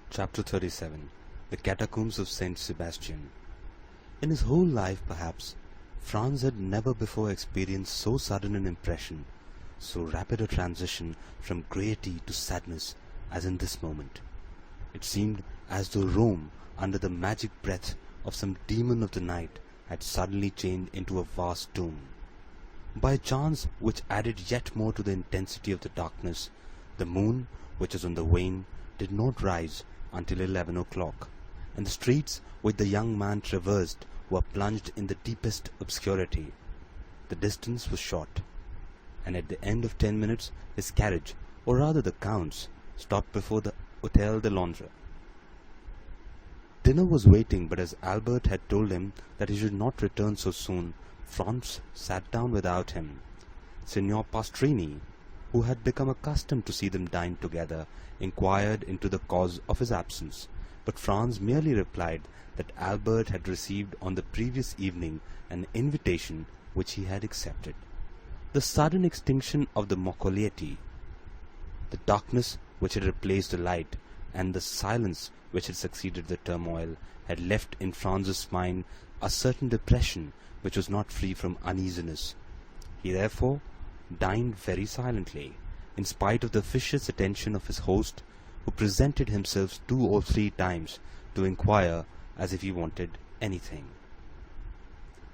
Chapter 37. The Catacombs of Saint Sebastian. In his whole life, perhaps, Franz had never before experienced so sudden an impression, so rapid a transition from gaiety to sadness as in this moment. It seemed as though Rome, under the magic breath of some demon of the night, had suddenly changed into a vast tomb. By a chance which added yet more to the intensity of the darkness, the moon, which was on the wane, did not rise until 11 o'clock, and the streets which the young man traversed were plunged in the deepest obscurity. The distance was short, and at the end of 10 minutes his carriage, or rather the Count's, stopped before the Hôtel de Londres. Dinner was waiting, but as Albert had told him that he should not return so soon, Franz sat down without him. Signor Pastrini, who had become accustomed to see them dine together, inquired into the cause of his absence, but Franz merely replied that Albert had received on the previous evening an invitation which he had accepted. The sudden extinction of the Moccolieti, the darkness which had replaced the light, and the silence which had succeeded the turmoil, had left in Franz's mind a certain depression which was not free from uneasiness. He therefore dined very silently, in spite of the officious attention of his host, who presented himself 2 or 3 times to inquire as if he wanted anything.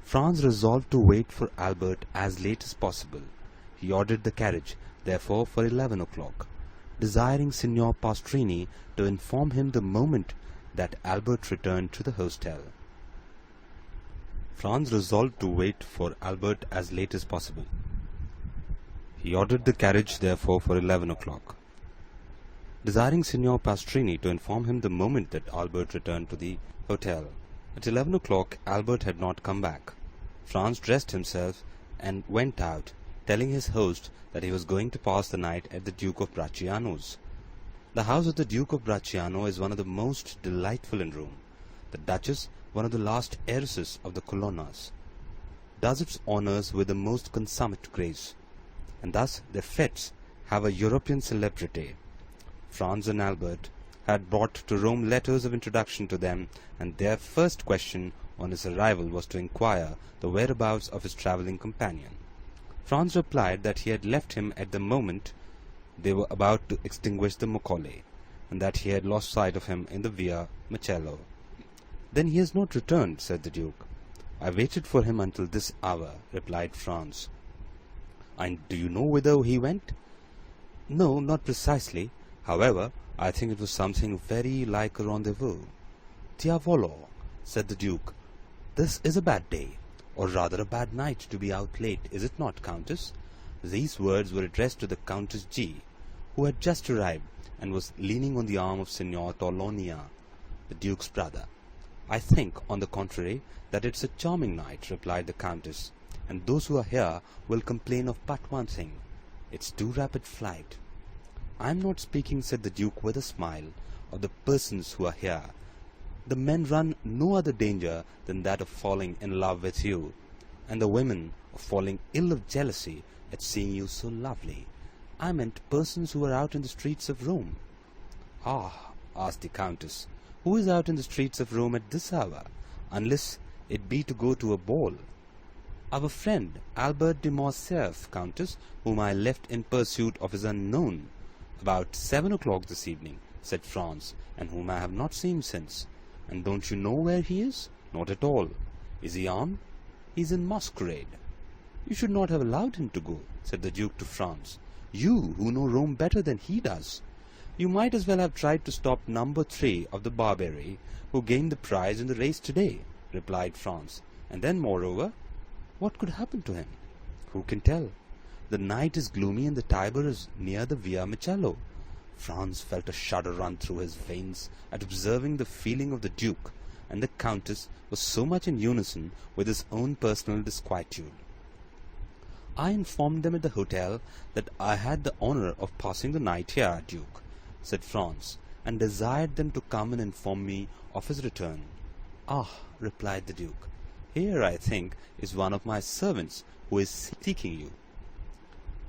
Franz resolved to wait for Albert as late as possible. He ordered the carriage, therefore, for 11 o'clock, desiring Signor Pastrini to inform him the moment that Albert returned to the hostel. Franz resolved to wait for Albert as late as possible. He ordered the carriage, therefore, for 11 o'clock, desiring Signor Pastrini to inform him the moment that Albert returned to the hotel. At 11 o'clock, Albert had not come back. Franz dressed himself and went out, telling his host that he was going to pass the night at the Duke of Bracciano's. The house of the Duke of Bracciano is one of the most delightful in Rome. The Duchess, one of the last heiresses of the Colonnas, does its honours with the most consummate grace, and thus their fetes have a European celebrity. Franz and Albert had brought to Rome letters of introduction to them, and their first question on his arrival was to inquire the whereabouts of his travelling companion. Franz replied that he had left him at the moment they were about to extinguish the Moccoli, and that he had lost sight of him in the Via Macello. "Then he has not returned," said the Duke. "I waited for him until this hour," replied Franz. "And do you know whither he went?" "No, not precisely. However, I think it was something very like a rendezvous." "Diavolo," said the Duke, "this is a bad day, or rather a bad night, to be out late, is it not, Countess?" These words were addressed to the Countess G., who had just arrived, and was leaning on the arm of Signor Torlonia, the Duke's brother. "I think, on the contrary, that it's a charming night," replied the Countess, "and those who are here will complain of but one thing. It's too rapid flight." "I am not speaking," said the Duke with a smile, "of the persons who are here. The men run no other danger than that of falling in love with you, and the women of falling ill of jealousy at seeing you so lovely. I meant persons who are out in the streets of Rome." "Ah," asked the Countess, "who is out in the streets of Rome at this hour, unless it be to go to a ball?" "Our friend Albert de Morcerf, Countess, whom I left in pursuit of his unknown about 7 o'clock this evening," said Franz, "and whom I have not seen since." "And don't you know where he is?" "Not at all." "Is he armed?" "He is in masquerade." "You should not have allowed him to go," said the Duke to Franz. "You, who know Rome better than he does." "You might as well have tried to stop number 3 of the Barbary, who gained the prize in the race today," replied Franz. "And then, moreover, what could happen to him?" "Who can tell? The night is gloomy, and the Tiber is near the Via Macello." Franz felt a shudder run through his veins at observing the feeling of the Duke, and the Countess was so much in unison with his own personal disquietude. "I informed them at the hotel that I had the honour of passing the night here, Duke," said Franz, "and desired them to come and inform me of his return." "Ah," replied the Duke, "here, I think, is one of my servants who is seeking you."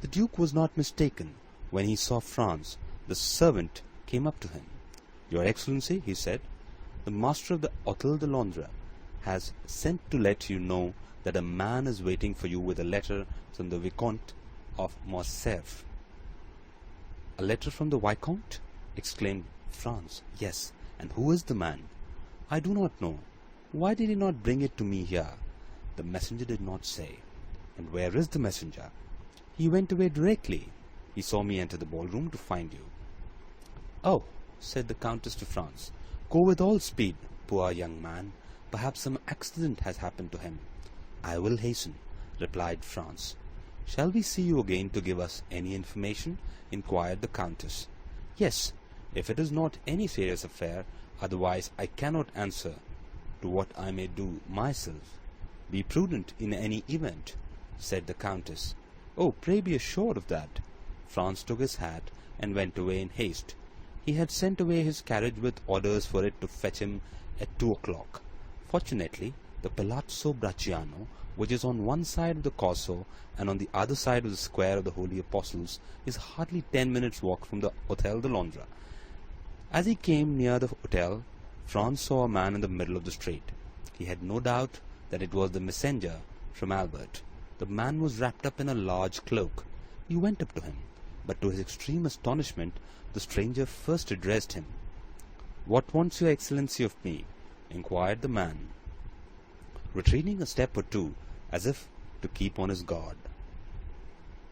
The Duke was not mistaken. When he saw Franz, the servant came up to him. "Your Excellency," he said, "the master of the Hôtel de Londres has sent to let you know that a man is waiting for you with a letter from the Vicomte of Morcerf." "A letter from the Viscount?" exclaimed Franz. "Yes, and who is the man?" "I do not know. Why did he not bring it to me here?" "The messenger did not say." "And where is the messenger?" "He went away directly. He saw me enter the ballroom to find you." "Oh," said the Countess to Franz, "go with all speed. Poor young man. Perhaps some accident has happened to him." "I will hasten," replied Franz. "Shall we see you again to give us any information?" inquired the Countess. "Yes, if it is not any serious affair. Otherwise I cannot answer to what I may do myself." "Be prudent in any event," said the Countess. "Oh, pray be assured of that." Franz took his hat and went away in haste. He had sent away his carriage with orders for it to fetch him at 2 o'clock. Fortunately, the Palazzo Bracciano, which is on one side of the Corso and on the other side of the Square of the Holy Apostles, is hardly 10 minutes' walk from the Hôtel de Londres. As he came near the hotel, Franz saw a man in the middle of the street. He had no doubt that it was the messenger from Albert. The man was wrapped up in a large cloak. He went up to him, but to his extreme astonishment, the stranger first addressed him. "What wants your Excellency of me?" inquired the man, retreating a step or two, as if to keep on his guard.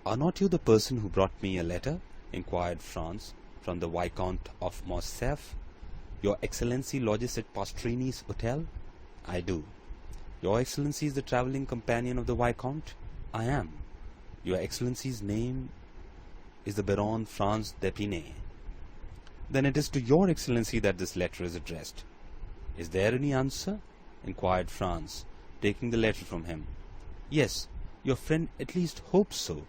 "Are not you the person who brought me a letter?" inquired Franz, "from the Viscount of Morcerf? Your Excellency lodges at Pastrini's hotel?" "I do." "Your Excellency is the travelling companion of the Viscount?" "I am." "Your Excellency's name is the Baron Franz d'Épinay." "Then it is to your Excellency that this letter is addressed." "Is there any answer?" inquired Franz, taking the letter from him. "Yes, your friend at least hopes so."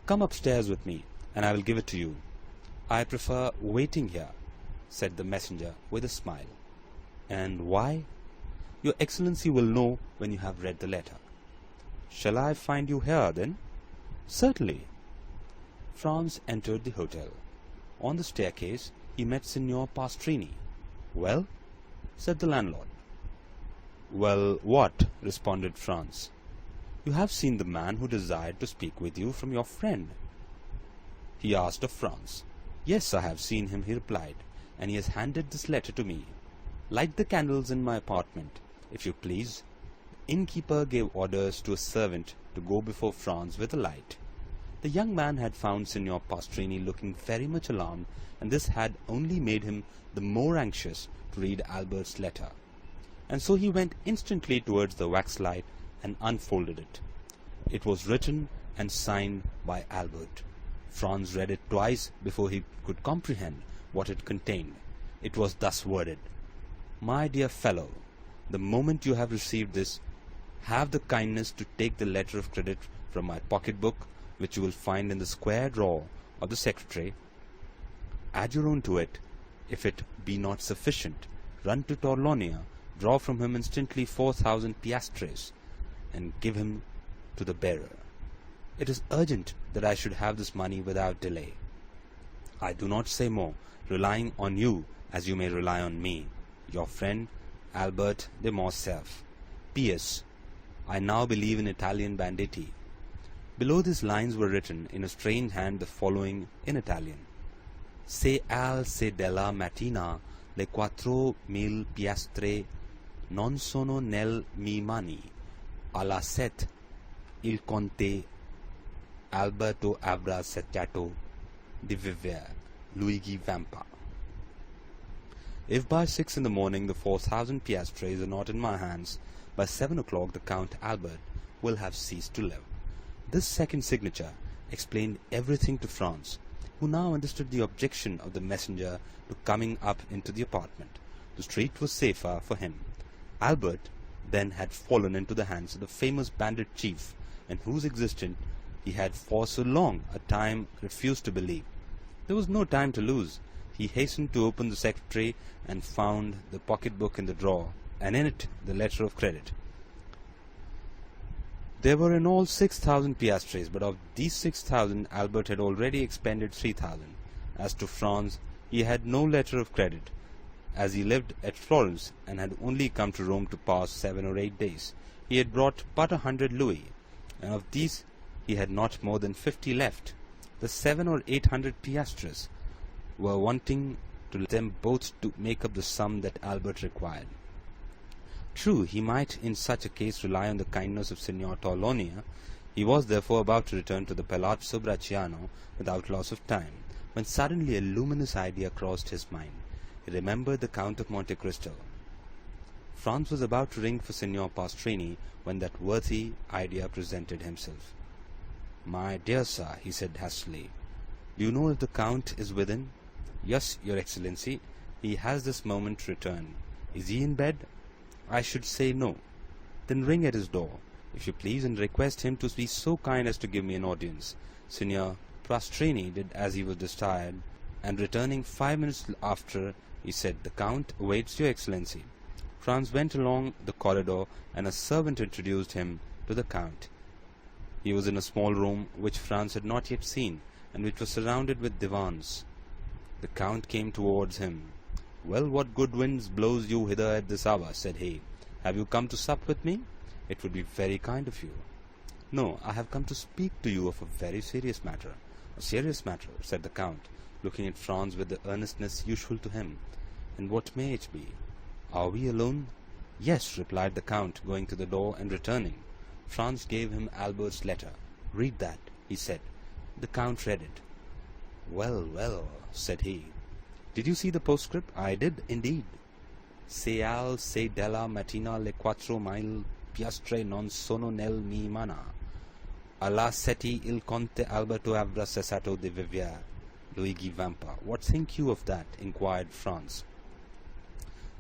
"Come upstairs with me, and I will give it to you." "I prefer waiting here," said the messenger with a smile. "And why?" "Your Excellency will know when you have read the letter." "Shall I find you here, then?" "Certainly." Franz entered the hotel. On the staircase he met Signor Pastrini. "Well?" said the landlord. "Well, what?" responded Franz. "You have seen the man who desired to speak with you from your friend?" he asked of Franz. "Yes, I have seen him," he replied, "and he has handed this letter to me. Light the candles in my apartment, if you please." The innkeeper gave orders to a servant to go before Franz with a light. The young man had found Signor Pastrini looking very much alarmed, and this had only made him the more anxious to read Albert's letter. And so he went instantly towards the waxlight and unfolded it. It was written and signed by Albert. Franz read it twice before he could comprehend what it contained. It was thus worded: "My dear fellow, the moment you have received this, have the kindness to take the letter of credit from my pocket-book, which you will find in the square drawer of the secretary. Add your own to it. If it be not sufficient, run to Torlonia, draw from him instantly 4,000 piastres, and give him to the bearer. It is urgent that I should have this money without delay. I do not say more, relying on you as you may rely on me. Your friend, Albert de Morcerf. P.S. I now believe in Italian banditti." Below these lines were written in a strange hand the following in Italian: "Se al se della mattina le 4.000 piastre non sono nel mi mani, alla 7 il conte Alberto avrà accettato di vivere. Luigi Vampa." If by 6 in the morning the 4,000 piastres are not in my hands, by 7 o'clock the Count Albert will have ceased to live. This second signature explained everything to Franz, who now understood the objection of the messenger to coming up into the apartment. The street was safer for him. Albert then had fallen into the hands of the famous bandit chief, in whose existence he had for so long a time refused to believe. There was no time to lose. He hastened to open the secretary and found the pocket-book in the drawer, and in it the letter of credit. There were in all 6,000 piastres, but of these 6,000 Albert had already expended 3,000. As to Franz, he had no letter of credit, as he lived at Florence and had only come to Rome to pass 7 or 8 days. He had brought but 100 louis, and of these he had not more than 50 left. The 700 or 800 piastres were wanting to them both to make up the sum that Albert required. True, he might in such a case rely on the kindness of Signor Torlonia. He was therefore about to return to the Palazzo Bracciano without loss of time, when suddenly a luminous idea crossed his mind. He remembered the Count of Monte Cristo. Franz was about to ring for Signor Pastrini when that worthy idea presented himself. "My dear sir," he said hastily, "do you know if the Count is within?" "Yes, your Excellency. He has this moment returned." "Is he in bed?" "I should say no." "Then ring at his door, if you please, and request him to be so kind as to give me an audience." Signor Pastrini did as he was desired, and returning 5 minutes after, he said, "The Count awaits your Excellency." Franz went along the corridor, and a servant introduced him to the Count. He was in a small room which Franz had not yet seen, and which was surrounded with divans. The Count came towards him. "Well, what good winds blows you hither at this hour?" said he. "Have you come to sup with me? It would be very kind of you." "No, I have come to speak to you of a very serious matter." "A serious matter," said the Count, looking at Franz with the earnestness usual to him. "And what may it be? Are we alone?" "Yes," replied the Count, going to the door and returning. Franz gave him Albert's letter. "Read that," he said. The Count read it. "Well, well," said he. "Did you see the postscript?" "I did, indeed." "Se al se della mattina le 4.000 piastre non sono nel mi mana. Alla sette il Conte Alberto avrà cessato di vivere. Luigi Vampa." "What think you of that?" inquired Franz.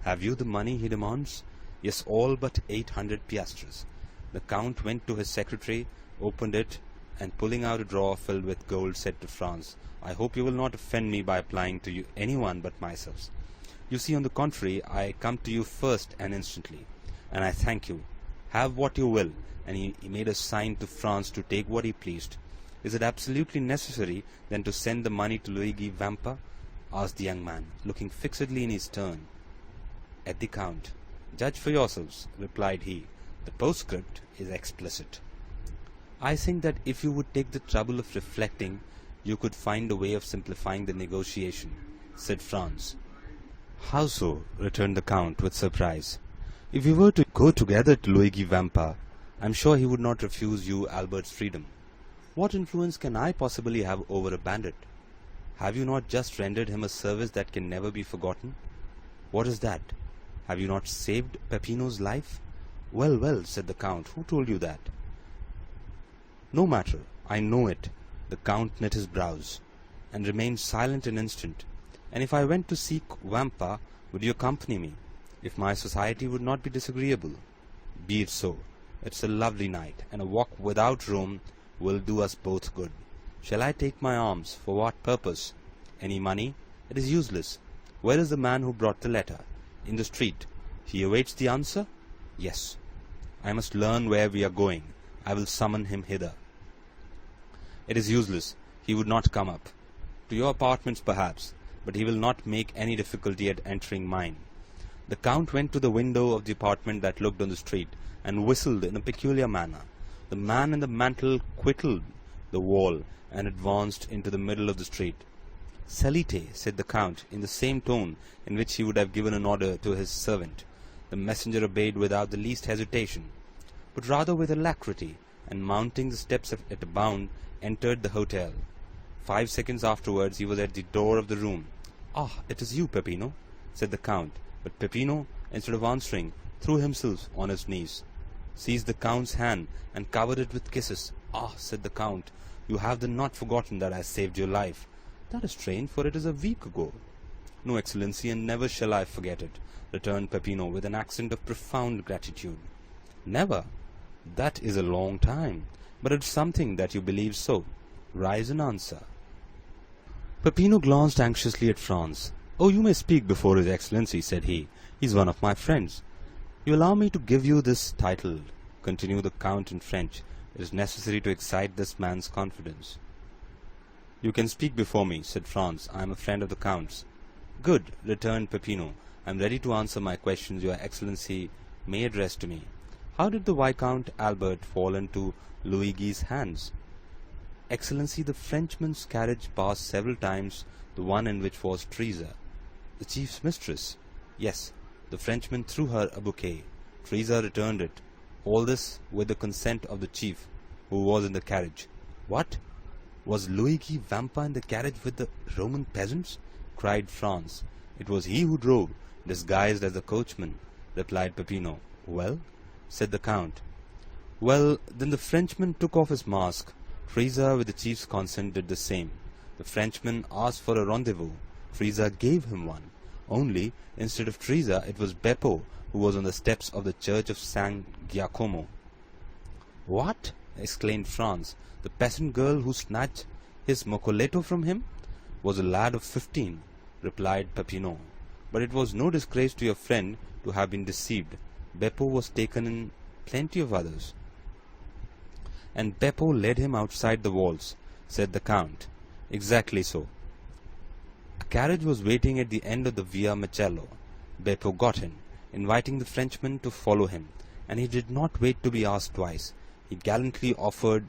"Have you the money?" he demands. "Yes, all but 800 piastres." The Count went to his secretary, opened it, and pulling out a drawer filled with gold, said to Franz, "I hope you will not offend me by applying to you anyone but myself. You see, on the contrary, I come to you first and instantly, and I thank you. Have what you will." And he made a sign to Franz to take what he pleased. "Is it absolutely necessary, then, to send the money to Luigi Vampa?" asked the young man, looking fixedly in his turn at the Count. "Judge for yourselves," replied he. "The postscript is explicit." "I think that if you would take the trouble of reflecting, you could find a way of simplifying the negotiation," said Franz. "How so?" returned the Count with surprise. "If we were to go together to Luigi Vampa, I am sure he would not refuse you Albert's freedom. What influence can I possibly have over a bandit? Have you not just rendered him a service that can never be forgotten?" "What is that?" "Have you not saved Peppino's life?" "Well, well," said the Count, "who told you that?" "No matter, I know it." The Count knit his brows, and remained silent an instant. "And if I went to seek Vampa, would you accompany me, if my society would not be disagreeable?" "Be it so. It's a lovely night, and a walk without Rome will do us both good. Shall I take my arms? For what purpose? Any money? It is useless. Where is the man who brought the letter?" "In the street." "He awaits the answer?" "Yes." "I must learn where we are going. I will summon him hither." "It is useless. He would not come up. To your apartments, perhaps, but he will not make any difficulty at entering mine." The Count went to the window of the apartment that looked on the street, and whistled in a peculiar manner. The man in the mantle quitted the wall, and advanced into the middle of the street. "Salite," said the Count, in the same tone in which he would have given an order to his servant. The messenger obeyed without the least hesitation, but rather with alacrity, and mounting the steps at a bound, entered the hotel. 5 seconds afterwards he was at the door of the room. "Ah, it is you, Peppino," said the Count, but Peppino, instead of answering, threw himself on his knees, seized the Count's hand, and covered it with kisses. "Ah," said the Count, "you have then not forgotten that I saved your life." "That is strange, for it is a week ago." "No, Excellency, and never shall I forget it," returned Peppino with an accent of profound gratitude. "Never? That is a long time. But it is something that you believe so. Rise and answer." Peppino glanced anxiously at Franz. "Oh, you may speak before His Excellency," said he. "He is one of my friends." "You allow me to give you this title," continued the Count in French. "It is necessary to excite this man's confidence." "You can speak before me," said Franz. "I am a friend of the Count's." "Good," returned Peppino. I am ready to answer my questions your Excellency may address to me. How did the Viscount Albert fall into Luigi's hands? Excellency, the Frenchman's carriage passed several times, the one in which was Teresa, the chief's mistress. Yes, the Frenchman threw her a bouquet. Teresa returned it. All this with the consent of the chief, who was in the carriage. What? Was Luigi Vampa in the carriage with the Roman peasants? Cried Franz. It was he who drove, disguised as the coachman, replied Peppino. Well? Said the Count. Well, then the Frenchman took off his mask. Teresa, with the chief's consent, did the same. The Frenchman asked for a rendezvous. Teresa gave him one. Only, instead of Teresa, it was Beppo, who was on the steps of the church of San Giacomo. What? Exclaimed Franz. The peasant girl who snatched his mocoletto from him was a lad of 15, replied Peppino. But it was no disgrace to your friend to have been deceived. Beppo was taken in plenty of others. And Beppo led him outside the walls, said the Count. Exactly so. A carriage was waiting at the end of the Via Macello. Beppo got in, inviting the Frenchman to follow him, and he did not wait to be asked twice. He gallantly offered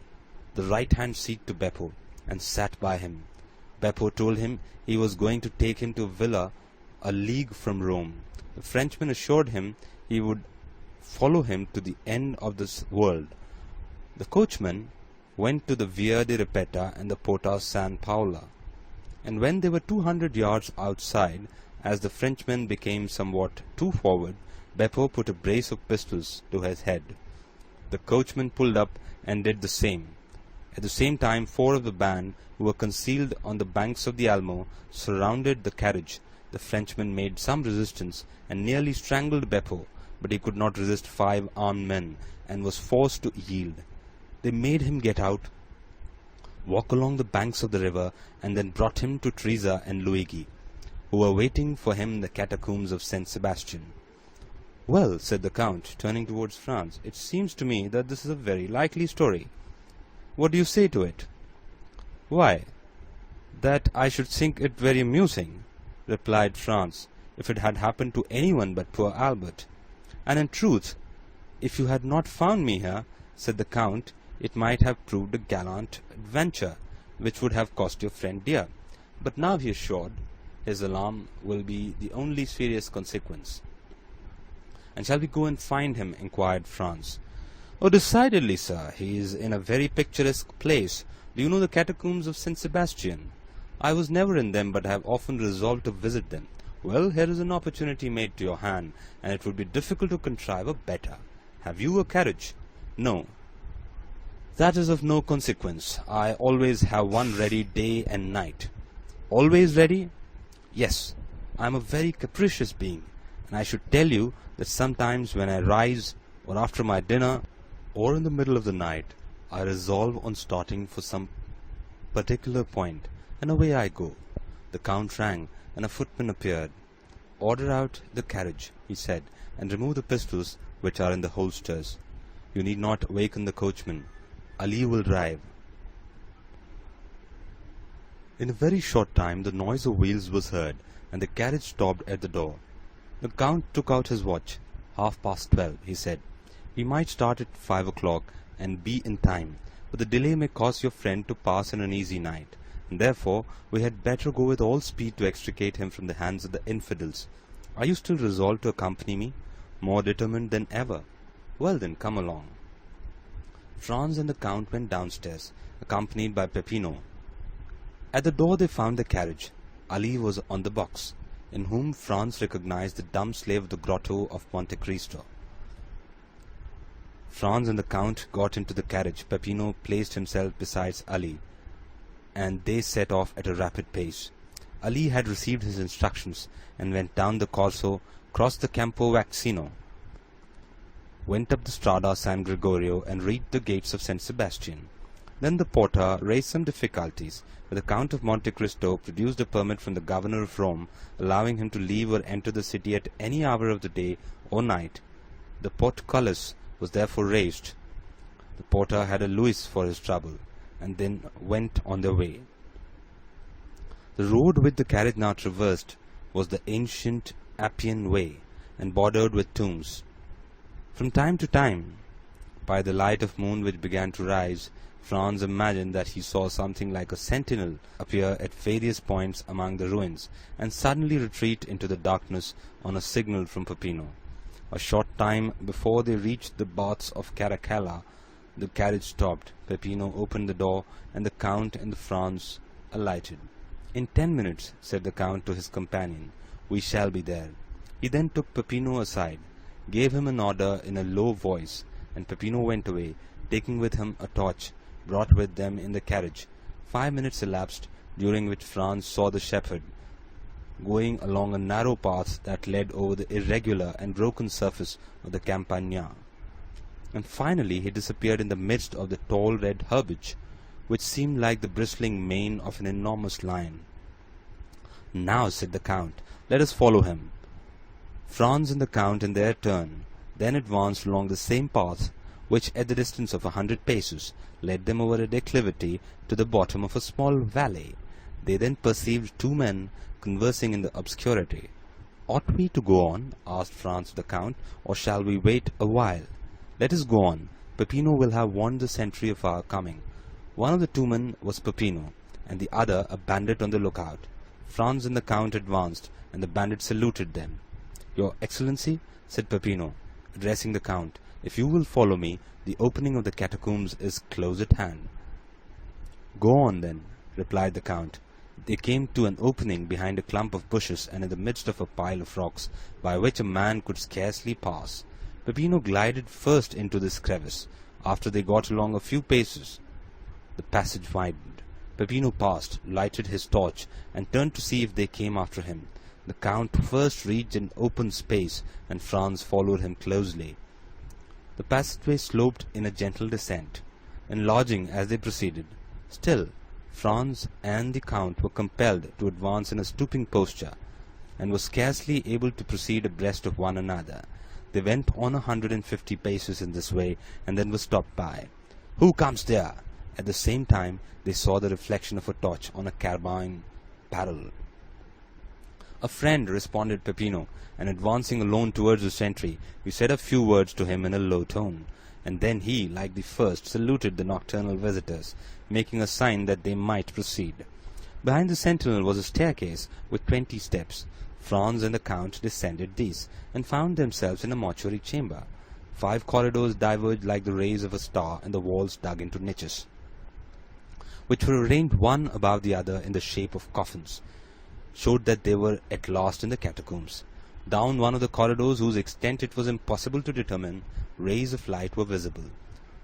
the right-hand seat to Beppo, and sat by him. Beppo told him he was going to take him to a villa a league from Rome. The Frenchman assured him he would follow him to the end of this world. The coachman went to the Via di Ripetta and the Porta San Paola, and when they were 200 yards outside, as the Frenchman became somewhat too forward, Beppo put a brace of pistols to his head. The coachman pulled up and did the same. At the same time, 4 of the band, who were concealed on the banks of the Almo, surrounded the carriage. The Frenchman made some resistance and nearly strangled Beppo, but he could not resist 5 armed men, and was forced to yield. They made him get out, walk along the banks of the river, and then brought him to Teresa and Luigi, who were waiting for him in the catacombs of St. Sebastian. Well, said the Count, turning towards Franz, it seems to me that this is a very likely story. What do you say to it? Why, that I should think it very amusing, replied Franz, if it had happened to anyone but poor Albert. And in truth, if you had not found me here, said the Count, it might have proved a gallant adventure, which would have cost your friend dear. But now he is assured his alarm will be the only serious consequence. And shall we go and find him? Inquired Franz. Oh, decidedly, sir. He is in a very picturesque place. Do you know the catacombs of St. Sebastian? I was never in them, but have often resolved to visit them. Well, here is an opportunity made to your hand, and it would be difficult to contrive a better. Have you a carriage? No. That is of no consequence. I always have one ready day and night. Always ready? Yes. I am a very capricious being, and I should tell you that sometimes when I rise, or after my dinner, or in the middle of the night, I resolve on starting for some particular point, and away I go. The Count rang, and a footman appeared. Order out the carriage, he said, and remove the pistols which are in the holsters. You need not waken the coachman. Ali will drive. In a very short time the noise of wheels was heard, and the carriage stopped at the door. The Count took out his watch. 12:30, he said. We might start at 5 o'clock and be in time, but the delay may cause your friend to pass an uneasy night, and therefore we had better go with all speed to extricate him from the hands of the infidels. Are you still resolved to accompany me? More determined than ever. Well then, come along. Franz and the Count went downstairs, accompanied by Peppino. At the door they found the carriage. Ali was on the box, in whom Franz recognized the dumb slave of the grotto of Monte Cristo. Franz and the Count got into the carriage. Peppino placed himself beside Ali, and they set off at a rapid pace. Ali had received his instructions, and went down the Corso, crossed the Campo Vaccino, went up the Strada San Gregorio, and reached the gates of St. Sebastian. Then the porter raised some difficulties, but the Count of Monte Cristo produced a permit from the governor of Rome, allowing him to leave or enter the city at any hour of the day or night. The portcullis was therefore raised. The porter had a louis for his trouble, and then went on their way. The road which the carriage now traversed was the ancient Appian Way, and bordered with tombs. From time to time, by the light of moon which began to rise, Franz imagined that he saw something like a sentinel appear at various points among the ruins, and suddenly retreat into the darkness on a signal from Peppino. A short time before they reached the baths of Caracalla, the carriage stopped. Peppino opened the door, and the Count and the Franz alighted. "In 10 minutes," said the Count to his companion, "we shall be there." He then took Peppino aside, gave him an order in a low voice, and Peppino went away, taking with him a torch brought with them in the carriage. 5 minutes elapsed, during which Franz saw the shepherd going along a narrow path that led over the irregular and broken surface of the Campagna, and finally he disappeared in the midst of the tall red herbage, which seemed like the bristling mane of an enormous lion. "Now," said the Count, "let us follow him." Franz and the Count in their turn then advanced along the same path, which at the distance of 100 paces led them over a declivity to the bottom of a small valley. They then perceived 2 men conversing in the obscurity. "Ought we to go on?" asked Franz the Count, "or shall we wait a while?" "Let us go on. Peppino will have warned the sentry of our coming." One of the 2 men was Peppino, and the other a bandit on the lookout. Franz and the Count advanced, and the bandit saluted them. "Your Excellency," said Peppino, addressing the Count, "if you will follow me, the opening of the catacombs is close at hand." "Go on, then," replied the Count. They came to an opening behind a clump of bushes and in the midst of a pile of rocks, by which a man could scarcely pass. Peppino glided first into this crevice. After they got along a few paces, the passage widened. Peppino passed, lighted his torch, and turned to see if they came after him. The Count first reached an open space, and Franz followed him closely. The passageway sloped in a gentle descent, enlarging as they proceeded. Still, Franz and the Count were compelled to advance in a stooping posture, and were scarcely able to proceed abreast of one another. They went on 150 paces in this way, and then were stopped by. "Who comes there?" At the same time they saw the reflection of a torch on a carbine barrel. "A friend," responded Peppino, and advancing alone towards the sentry, he said a few words to him in a low tone, and then he, like the first, saluted the nocturnal visitors, making a sign that they might proceed. Behind the sentinel was a staircase with 20 steps. Franz and the Count descended these, and found themselves in a mortuary chamber. 5 corridors diverged like the rays of a star, and the walls dug into niches, which were arranged one above the other in the shape of coffins, showed that they were at last in the catacombs. Down one of the corridors, whose extent it was impossible to determine, rays of light were visible.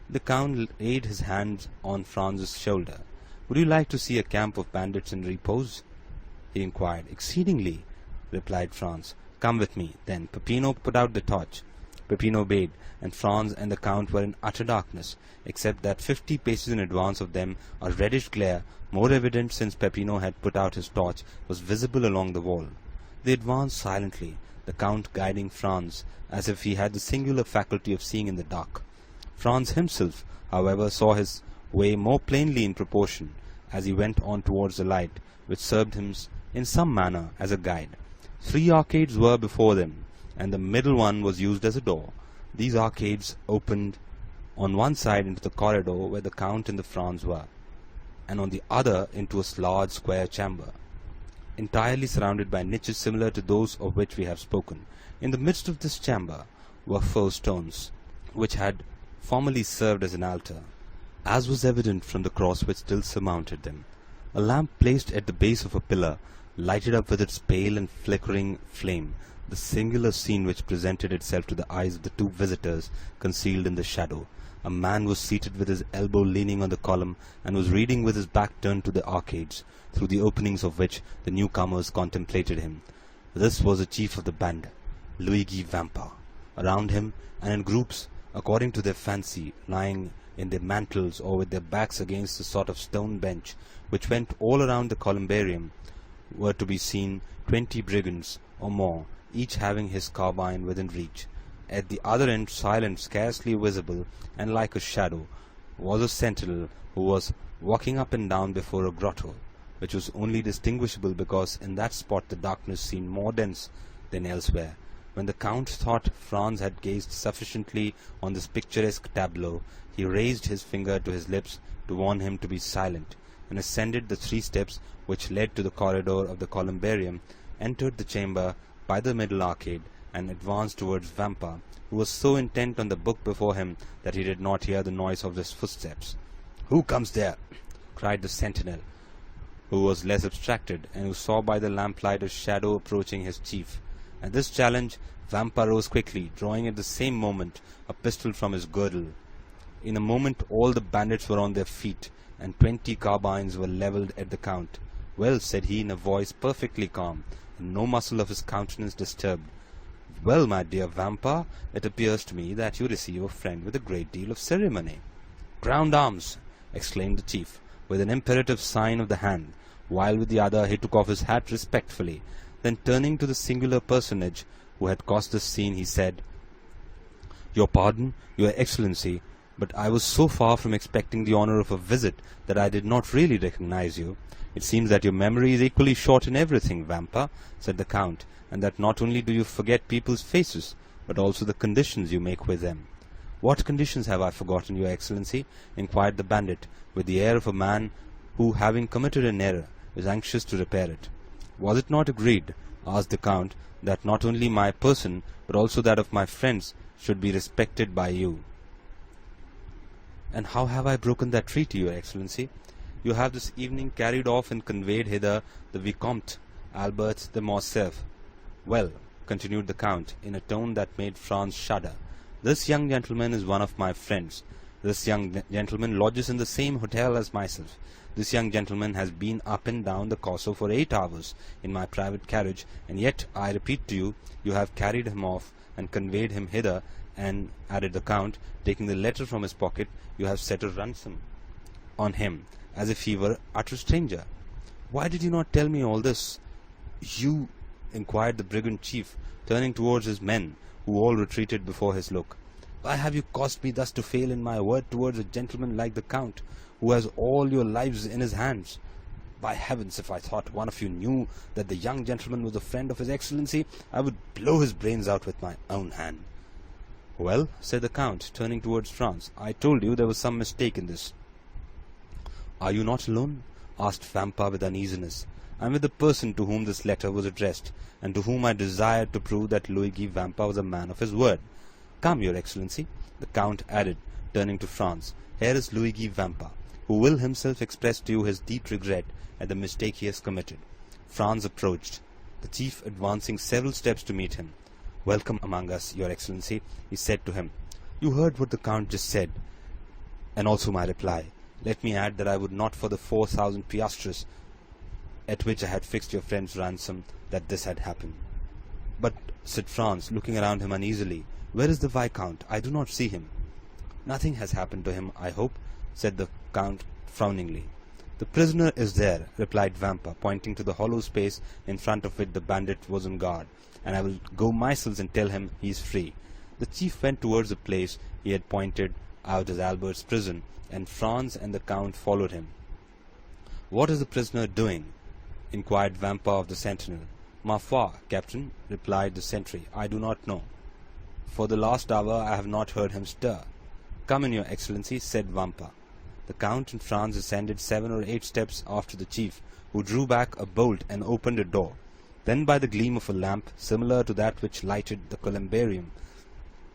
The Count laid his hand on Franz's shoulder. "Would you like to see a camp of bandits in repose?" he inquired. "Exceedingly," replied Franz. "Come with me." Then Peppino put out the torch. Peppino obeyed, and Franz and the Count were in utter darkness, except that 50 paces in advance of them a reddish glare, more evident since Peppino had put out his torch, was visible along the wall. They advanced silently, the Count guiding Franz, as if he had the singular faculty of seeing in the dark. Franz himself, however, saw his way more plainly in proportion as he went on towards the light, which served him in some manner as a guide. 3 arcades were before them, and the middle one was used as a door. These arcades opened on one side into the corridor where the Count and the Franz were, and on the other into a large square chamber, entirely surrounded by niches similar to those of which we have spoken. In the midst of this chamber were 4 stones, which had formerly served as an altar, as was evident from the cross which still surmounted them. A lamp placed at the base of a pillar lighted up with its pale and flickering flame the singular scene which presented itself to the eyes of the 2 visitors concealed in the shadow. A man was seated with his elbow leaning on the column, and was reading with his back turned to the arcades, through the openings of which the newcomers contemplated him. This was the chief of the band, Luigi Vampa. Around him, and in groups, according to their fancy, lying in their mantles or with their backs against a sort of stone bench which went all around the columbarium, were to be seen 20 brigands or more, each having his carbine within reach. At the other end, silent, scarcely visible, and like a shadow, was a sentinel who was walking up and down before a grotto, which was only distinguishable because in that spot the darkness seemed more dense than elsewhere. When the Count thought Franz had gazed sufficiently on this picturesque tableau, he raised his finger to his lips to warn him to be silent, and ascended the 3 steps which led to the corridor of the columbarium, entered the chamber by the middle arcade, and advanced towards Vampa, who was so intent on the book before him that he did not hear the noise of his footsteps. "Who comes there?" cried the sentinel, who was less abstracted, and who saw by the lamplight a shadow approaching his chief. At this challenge, Vampa rose quickly, drawing at the same moment a pistol from his girdle. In a moment all the bandits were on their feet, and 20 carbines were levelled at the Count. "Well," said he in a voice perfectly calm, and no muscle of his countenance disturbed. "Well, my dear Vampa, it appears to me that you receive a friend with a great deal of ceremony." "Ground arms!" exclaimed the chief, with an imperative sign of the hand, while with the other he took off his hat respectfully. Then, turning to the singular personage who had caused this scene, he said, "Your pardon, your Excellency, but I was so far from expecting the honour of a visit that I did not really recognize you." "It seems that your memory is equally short in everything, Vampa," said the Count, "and that not only do you forget people's faces, but also the conditions you make with them." "What conditions have I forgotten, your Excellency?" inquired the bandit, with the air of a man who, having committed an error, is anxious to repair it. "Was it not agreed," asked the Count, "that not only my person, but also that of my friends, should be respected by you?" "And how have I broken that treaty, your Excellency?" "You have this evening carried off and conveyed hither the Vicomte Albert de Morcerf." "Well," continued the Count, in a tone that made Franz shudder, "this young gentleman is one of my friends. This young gentleman lodges in the same hotel as myself. This young gentleman has been up and down the Corso for 8 hours in my private carriage, and yet, I repeat to you, you have carried him off and conveyed him hither, and," added the Count, taking the letter from his pocket, "you have set a ransom on him, as if he were utter stranger." "Why did you not tell me all this, you?" inquired the brigand chief, turning towards his men, who all retreated before his look. "Why have you caused me thus to fail in my word towards a gentleman like the Count, who has all your lives in his hands? By heavens, if I thought one of you knew that the young gentleman was a friend of his Excellency, I would blow his brains out with my own hand." "Well," said the Count, turning towards Franz, "I told you there was some mistake in this." "Are you not alone?" asked Vampa with uneasiness. "I am with the person to whom this letter was addressed, and to whom I desired to prove that Luigi Vampa was a man of his word. Come, your Excellency," the Count added, turning to Franz, "here is Luigi Vampa, who will himself express to you his deep regret at the mistake he has committed." Franz approached, the chief advancing several steps to meet him. "Welcome among us, your Excellency," he said to him. "You heard what the Count just said, and also my reply. Let me add that I would not for the 4,000 piastres at which I had fixed your friend's ransom that this had happened." "But," said Franz, looking around him uneasily, "where is the Viscount? I do not see him." "Nothing has happened to him, I hope," said the Count frowningly. "The prisoner is there," replied Vampa, pointing to the hollow space in front of which the bandit was on guard, "and I will go myself and tell him he is free." The chief went towards the place he had pointed out as Albert's prison, and Franz and the Count followed him. "What is the prisoner doing?" inquired Vampa of the sentinel. "Ma foi, Captain," replied the sentry, "I do not know. For the last hour I have not heard him stir." "Come in, your Excellency," said Vampa. The Count and Franz ascended 7 or 8 steps after the chief, who drew back a bolt and opened a door. Then, by the gleam of a lamp, similar to that which lighted the columbarium,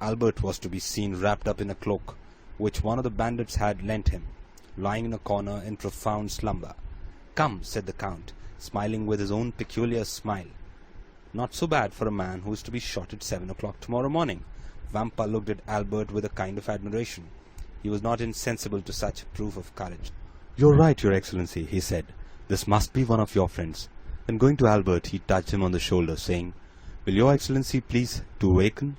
Albert was to be seen wrapped up in a cloak, which one of the bandits had lent him, lying in a corner in profound slumber. "Come," said the Count, smiling with his own peculiar smile. "Not so bad for a man who is to be shot at 7 o'clock tomorrow morning." Vampa looked at Albert with a kind of admiration. He was not insensible to such a proof of courage. "You are right, your Excellency," he said. "This must be one of your friends." Then going to Albert, he touched him on the shoulder, saying, "Will your Excellency please to awaken?"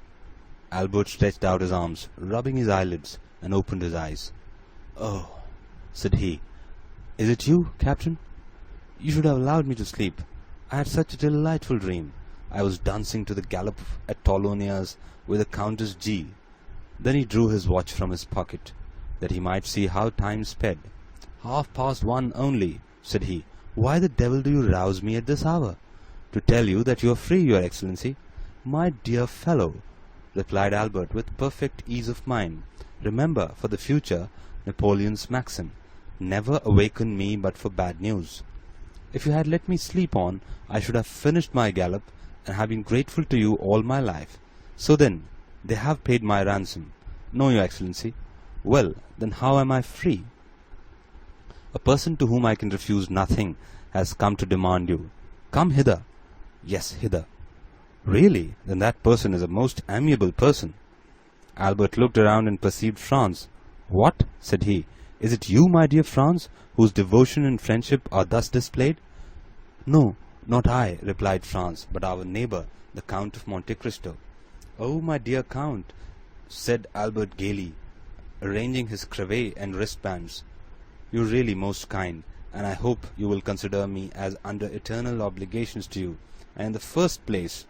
Albert stretched out his arms, rubbing his eyelids, and opened his eyes. "Oh," said he, "is it you, Captain? You should have allowed me to sleep. I had such a delightful dream. I was dancing to the gallop at Tolonia's with the Countess G." Then he drew his watch from his pocket, that he might see how time sped. "1:30 only," said he. "Why the devil do you rouse me at this hour?" "To tell you that you are free, your Excellency." "My dear fellow," replied Albert with perfect ease of mind, "remember for the future Napoleon's maxim, 'Never awaken me but for bad news.' If you had let me sleep on, I should have finished my gallop, and have been grateful to you all my life. So then, they have paid my ransom." "No, your Excellency." "Well, then how am I free?" "A person to whom I can refuse nothing has come to demand you." "Come hither." "Yes, hither." "Really? Then that person is a most amiable person." Albert looked around and perceived Franz. "What?" said he. "Is it you, my dear Franz, whose devotion and friendship are thus displayed?" "No, not I," replied Franz, "but our neighbor, the Count of Monte Cristo." "Oh, my dear Count," said Albert gaily, arranging his cravat and wristbands, "you are really most kind, and I hope you will consider me as under eternal obligations to you, and in the first place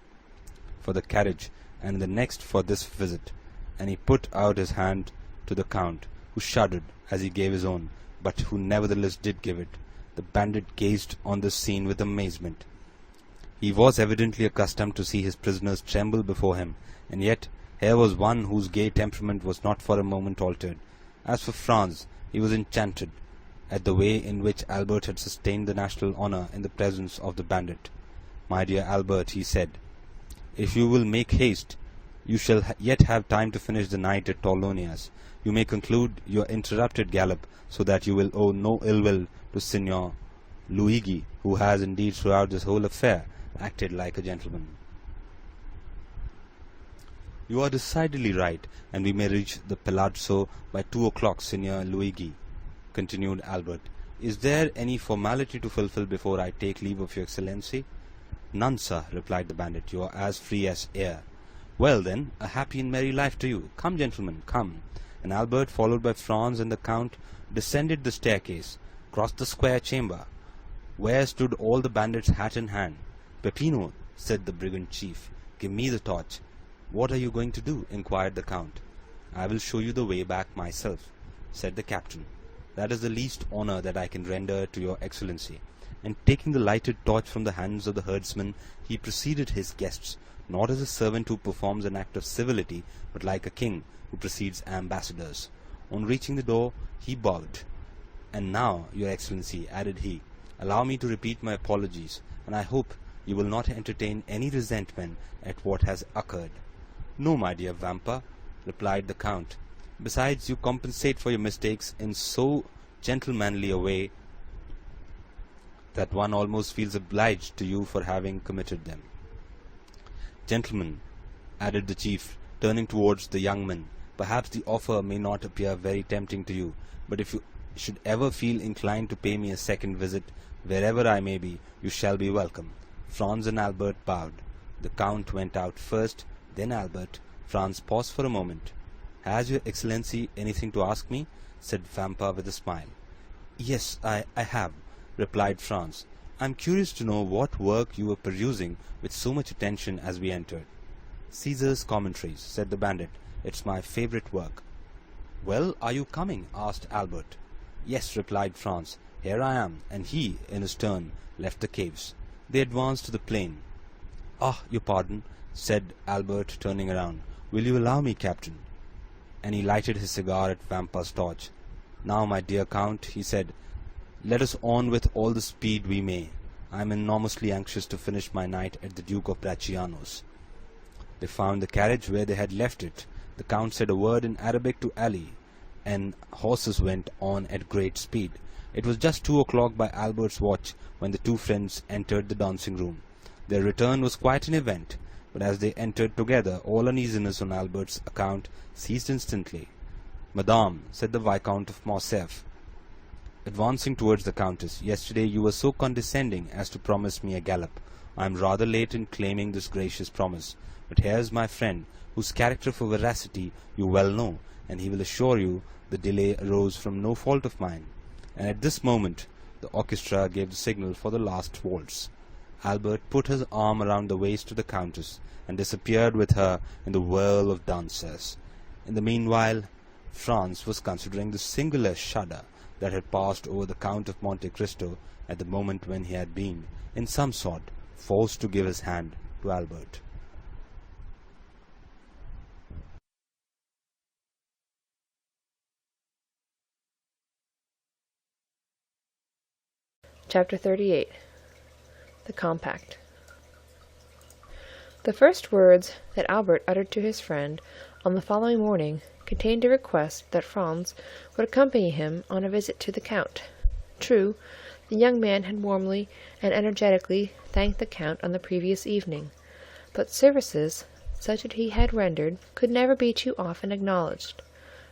for the carriage, and in the next for this visit." And he put out his hand to the Count, who shuddered as he gave his own, but who nevertheless did give it. The bandit gazed on this scene with amazement. He was evidently accustomed to see his prisoners tremble before him, and yet here was one whose gay temperament was not for a moment altered. As for Franz, he was enchanted at the way in which Albert had sustained the national honor in the presence of the bandit. "My dear Albert," he said, "if you will make haste, you shall yet have time to finish the night at Torlonia's. You may conclude your interrupted gallop, so that you will owe no ill will to Signor Luigi, who has indeed throughout this whole affair acted like a gentleman." "You are decidedly right, and we may reach the Palazzo by 2 o'clock, Signor Luigi," continued Albert. "Is there any formality to fulfill before I take leave of your Excellency?" "None, sir," replied the bandit. "You are as free as air." "Well, then, a happy and merry life to you. Come, gentlemen, come." And Albert, followed by Franz and the Count, descended the staircase, crossed the square chamber, where stood all the bandits hat in hand. "Peppino," said the brigand chief, "give me the torch." "What are you going to do?" inquired the Count. "I will show you the way back myself," said the captain. "That is the least honor that I can render to your Excellency." And taking the lighted torch from the hands of the herdsman, he preceded his guests, not as a servant who performs an act of civility, but like a king who precedes ambassadors. On reaching the door, he bowed. "And now, your Excellency," added he, "allow me to repeat my apologies, and I hope you will not entertain any resentment at what has occurred." "No, my dear Vampa," replied the Count. "Besides, you compensate for your mistakes in so gentlemanly a way that one almost feels obliged to you for having committed them. Gentlemen," added the chief, turning towards the young men, "perhaps the offer may not appear very tempting to you, but if you should ever feel inclined to pay me a second visit, wherever I may be, you shall be welcome." Franz and Albert bowed. The Count went out first, then Albert. Franz paused for a moment. "Has your Excellency anything to ask me?" said Vampa with a smile. "Yes, I have," replied Franz. "I am curious to know what work you were perusing with so much attention as we entered." "Caesar's Commentaries," said the bandit. "It's my favorite work." "Well, are you coming?" asked Albert. "Yes," replied Franz. "Here I am," and he, in his turn, left the caves. They advanced to the plain. "Ah, your pardon," said Albert, turning around. "Will you allow me, Captain?" And he lighted his cigar at Vampa's torch. "Now, my dear Count," he said, "let us on with all the speed we may. I am enormously anxious to finish my night at the Duke of Bracciano's." They found the carriage where they had left it. The Count said a word in Arabic to Ali, and horses went on at great speed. It was just 2 o'clock by Albert's watch when the two friends entered the dancing-room. Their return was quite an event, but as they entered together, all uneasiness on Albert's account ceased instantly. "Madame," said the Viscount of Morcerf, advancing towards the Countess, "yesterday you were so condescending as to promise me a gallop. I am rather late in claiming this gracious promise, but here is my friend, whose character for veracity you well know, and he will assure you the delay arose from no fault of mine." And at this moment the orchestra gave the signal for the last waltz. Albert put his arm around the waist of the Countess, and disappeared with her in the whirl of dancers. In the meanwhile, Franz was considering the singular shudder that had passed over the Count of Monte Cristo at the moment when he had been, in some sort, forced to give his hand to Albert. Chapter 38. The Compact. The first words that Albert uttered to his friend on the following morning contained a request that Franz would accompany him on a visit to the Count. True, the young man had warmly and energetically thanked the Count on the previous evening, but services such as he had rendered could never be too often acknowledged.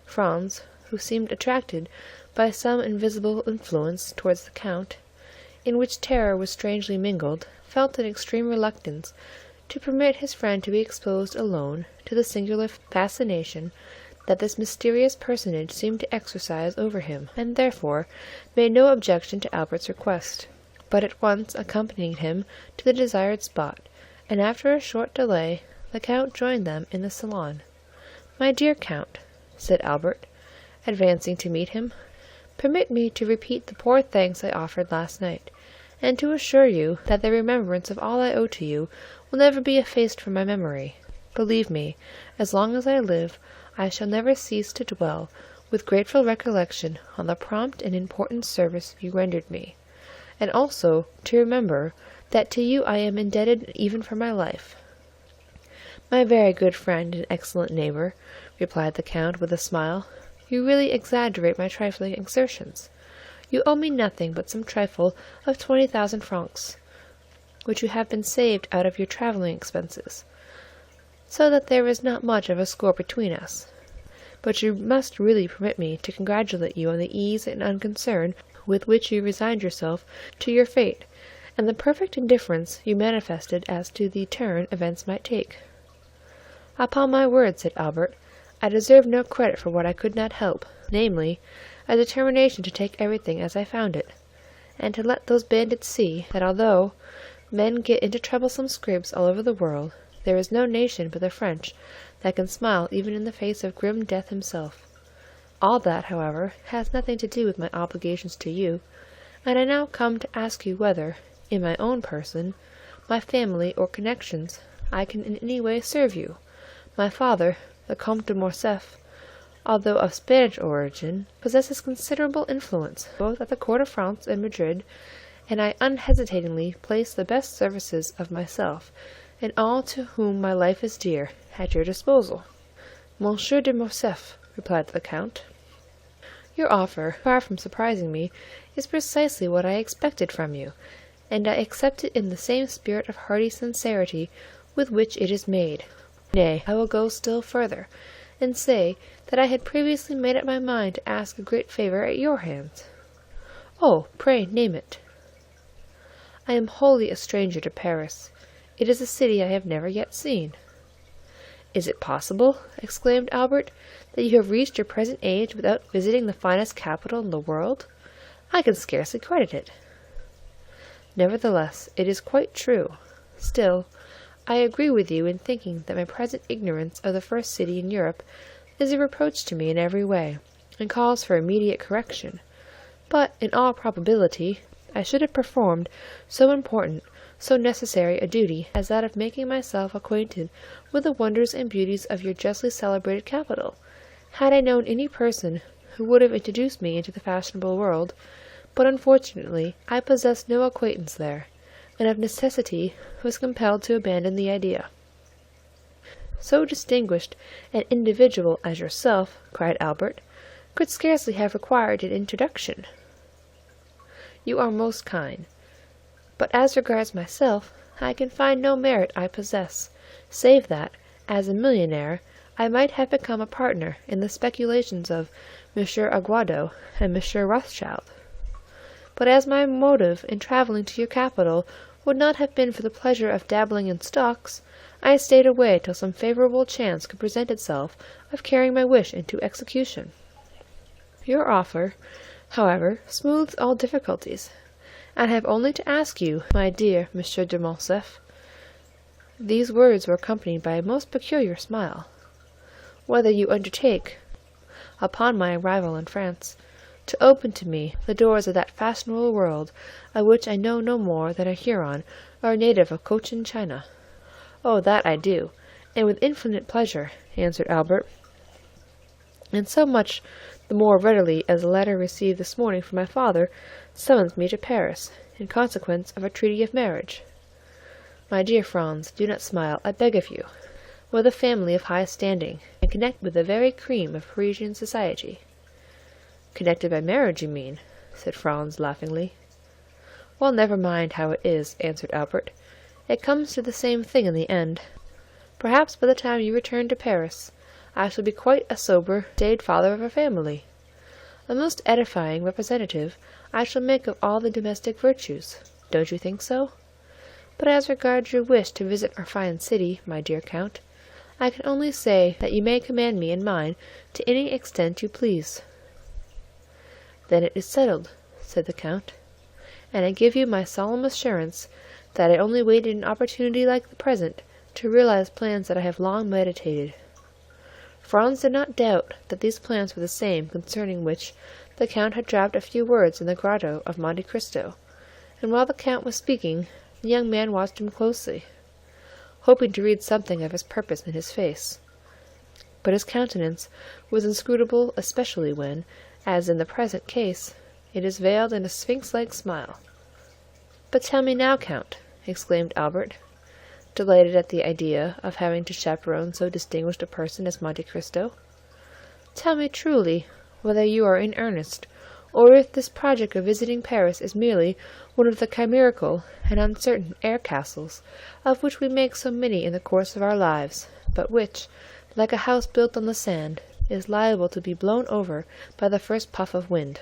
Franz, who seemed attracted by some invisible influence towards the Count, in which terror was strangely mingled, felt an extreme reluctance to permit his friend to be exposed alone to the singular fascination that this mysterious personage seemed to exercise over him, and therefore made no objection to Albert's request, but at once accompanied him to the desired spot, and after a short delay the Count joined them in the salon. "My dear Count," said Albert, advancing to meet him, "permit me to repeat the poor thanks I offered last night, and to assure you that the remembrance of all I owe to you will never be effaced from my memory. Believe me, as long as I live, I shall never cease to dwell with grateful recollection on the prompt and important service you rendered me, and also to remember that to you I am indebted even for my life." "My very good friend and excellent neighbor," replied the Count with a smile, "you really exaggerate my trifling exertions. You owe me nothing but some trifle of 20,000 francs, which you have been saved out of your travelling expenses, so that there is not much of a score between us. But you must really permit me to congratulate you on the ease and unconcern with which you resigned yourself to your fate, and the perfect indifference you manifested as to the turn events might take." "Upon my word," said Albert, "I deserve no credit for what I could not help, namely, a determination to take everything as I found it, and to let those bandits see that although men get into troublesome scrapes all over the world, there is no nation but the French that can smile even in the face of grim death himself. All that, however, has nothing to do with my obligations to you, and I now come to ask you whether, in my own person, my family, or connections, I can in any way serve you. My father, the Comte de Morcerf, although of Spanish origin, possesses considerable influence both at the court of France and Madrid, and I unhesitatingly place the best services of myself and all to whom my life is dear at your disposal." "Monsieur de Morcerf," replied the Count, "your offer, far from surprising me, is precisely what I expected from you, and I accept it in the same spirit of hearty sincerity with which it is made. Nay, I will go still further, and say that I had previously made up my mind to ask a great favor at your hands." "Oh, pray name it." "I am wholly a stranger to Paris. It is a city I have never yet seen." "Is it possible," exclaimed Albert, "that you have reached your present age without visiting the finest capital in the world? I can scarcely credit it." "Nevertheless, it is quite true. Still, I agree with you in thinking that my present ignorance of the first city in Europe is a reproach to me in every way, and calls for immediate correction. But, in all probability, I should have performed so important, so necessary a duty as that of making myself acquainted with the wonders and beauties of your justly celebrated capital, had I known any person who would have introduced me into the fashionable world, but unfortunately I possessed no acquaintance there, and of necessity was compelled to abandon the idea." "So distinguished an individual as yourself," cried Albert, "could scarcely have required an introduction." "You are most kind. But as regards myself, I can find no merit I possess, save that, as a millionaire, I might have become a partner in the speculations of Monsieur Aguado and Monsieur Rothschild. But as my motive in travelling to your capital would not have been for the pleasure of dabbling in stocks, I stayed away till some favorable chance could present itself of carrying my wish into execution. Your offer, however, smooths all difficulties, and I have only to ask you, my dear Monsieur de Morcerf," these words were accompanied by a most peculiar smile, "whether you undertake, upon my arrival in France, to open to me the doors of that fashionable world of which I know no more than a Huron or a native of Cochin China." "Oh, that I do, and with infinite pleasure," answered Albert, "and so much the more readily as a letter received this morning from my father summons me to Paris. in consequence of a treaty of marriage. My dear Franz, do not smile, I beg of you. With a family of high standing, and connected with the very cream of Parisian society." "Connected by marriage, you mean?" said Franz laughingly. "Well, never mind how it is," answered Albert. "It comes to the same thing in the end. Perhaps by the time you return to Paris, I shall be quite a sober, staid father of a family. A most edifying representative I shall make of all the domestic virtues. Don't you think so? But as regards your wish to visit our fine city, my dear Count, I can only say that you may command me and mine to any extent you please." "Then it is settled," said the Count, "and I give you my solemn assurance that I only waited an opportunity like the present to realize plans that I have long meditated." Franz did not doubt that these plans were the same concerning which the Count had dropped a few words in the grotto of Monte Cristo, and while the Count was speaking, the young man watched him closely, hoping to read something of his purpose in his face. But his countenance was inscrutable, especially when, as in the present case, it is veiled in a sphinx-like smile. "But tell me now, Count," exclaimed Albert, delighted at the idea of having to chaperone so distinguished a person as Monte Cristo, "tell me truly whether you are in earnest, or if this project of visiting Paris is merely one of the chimerical and uncertain air-castles of which we make so many in the course of our lives, but which, like a house built on the sand, is liable to be blown over by the first puff of wind."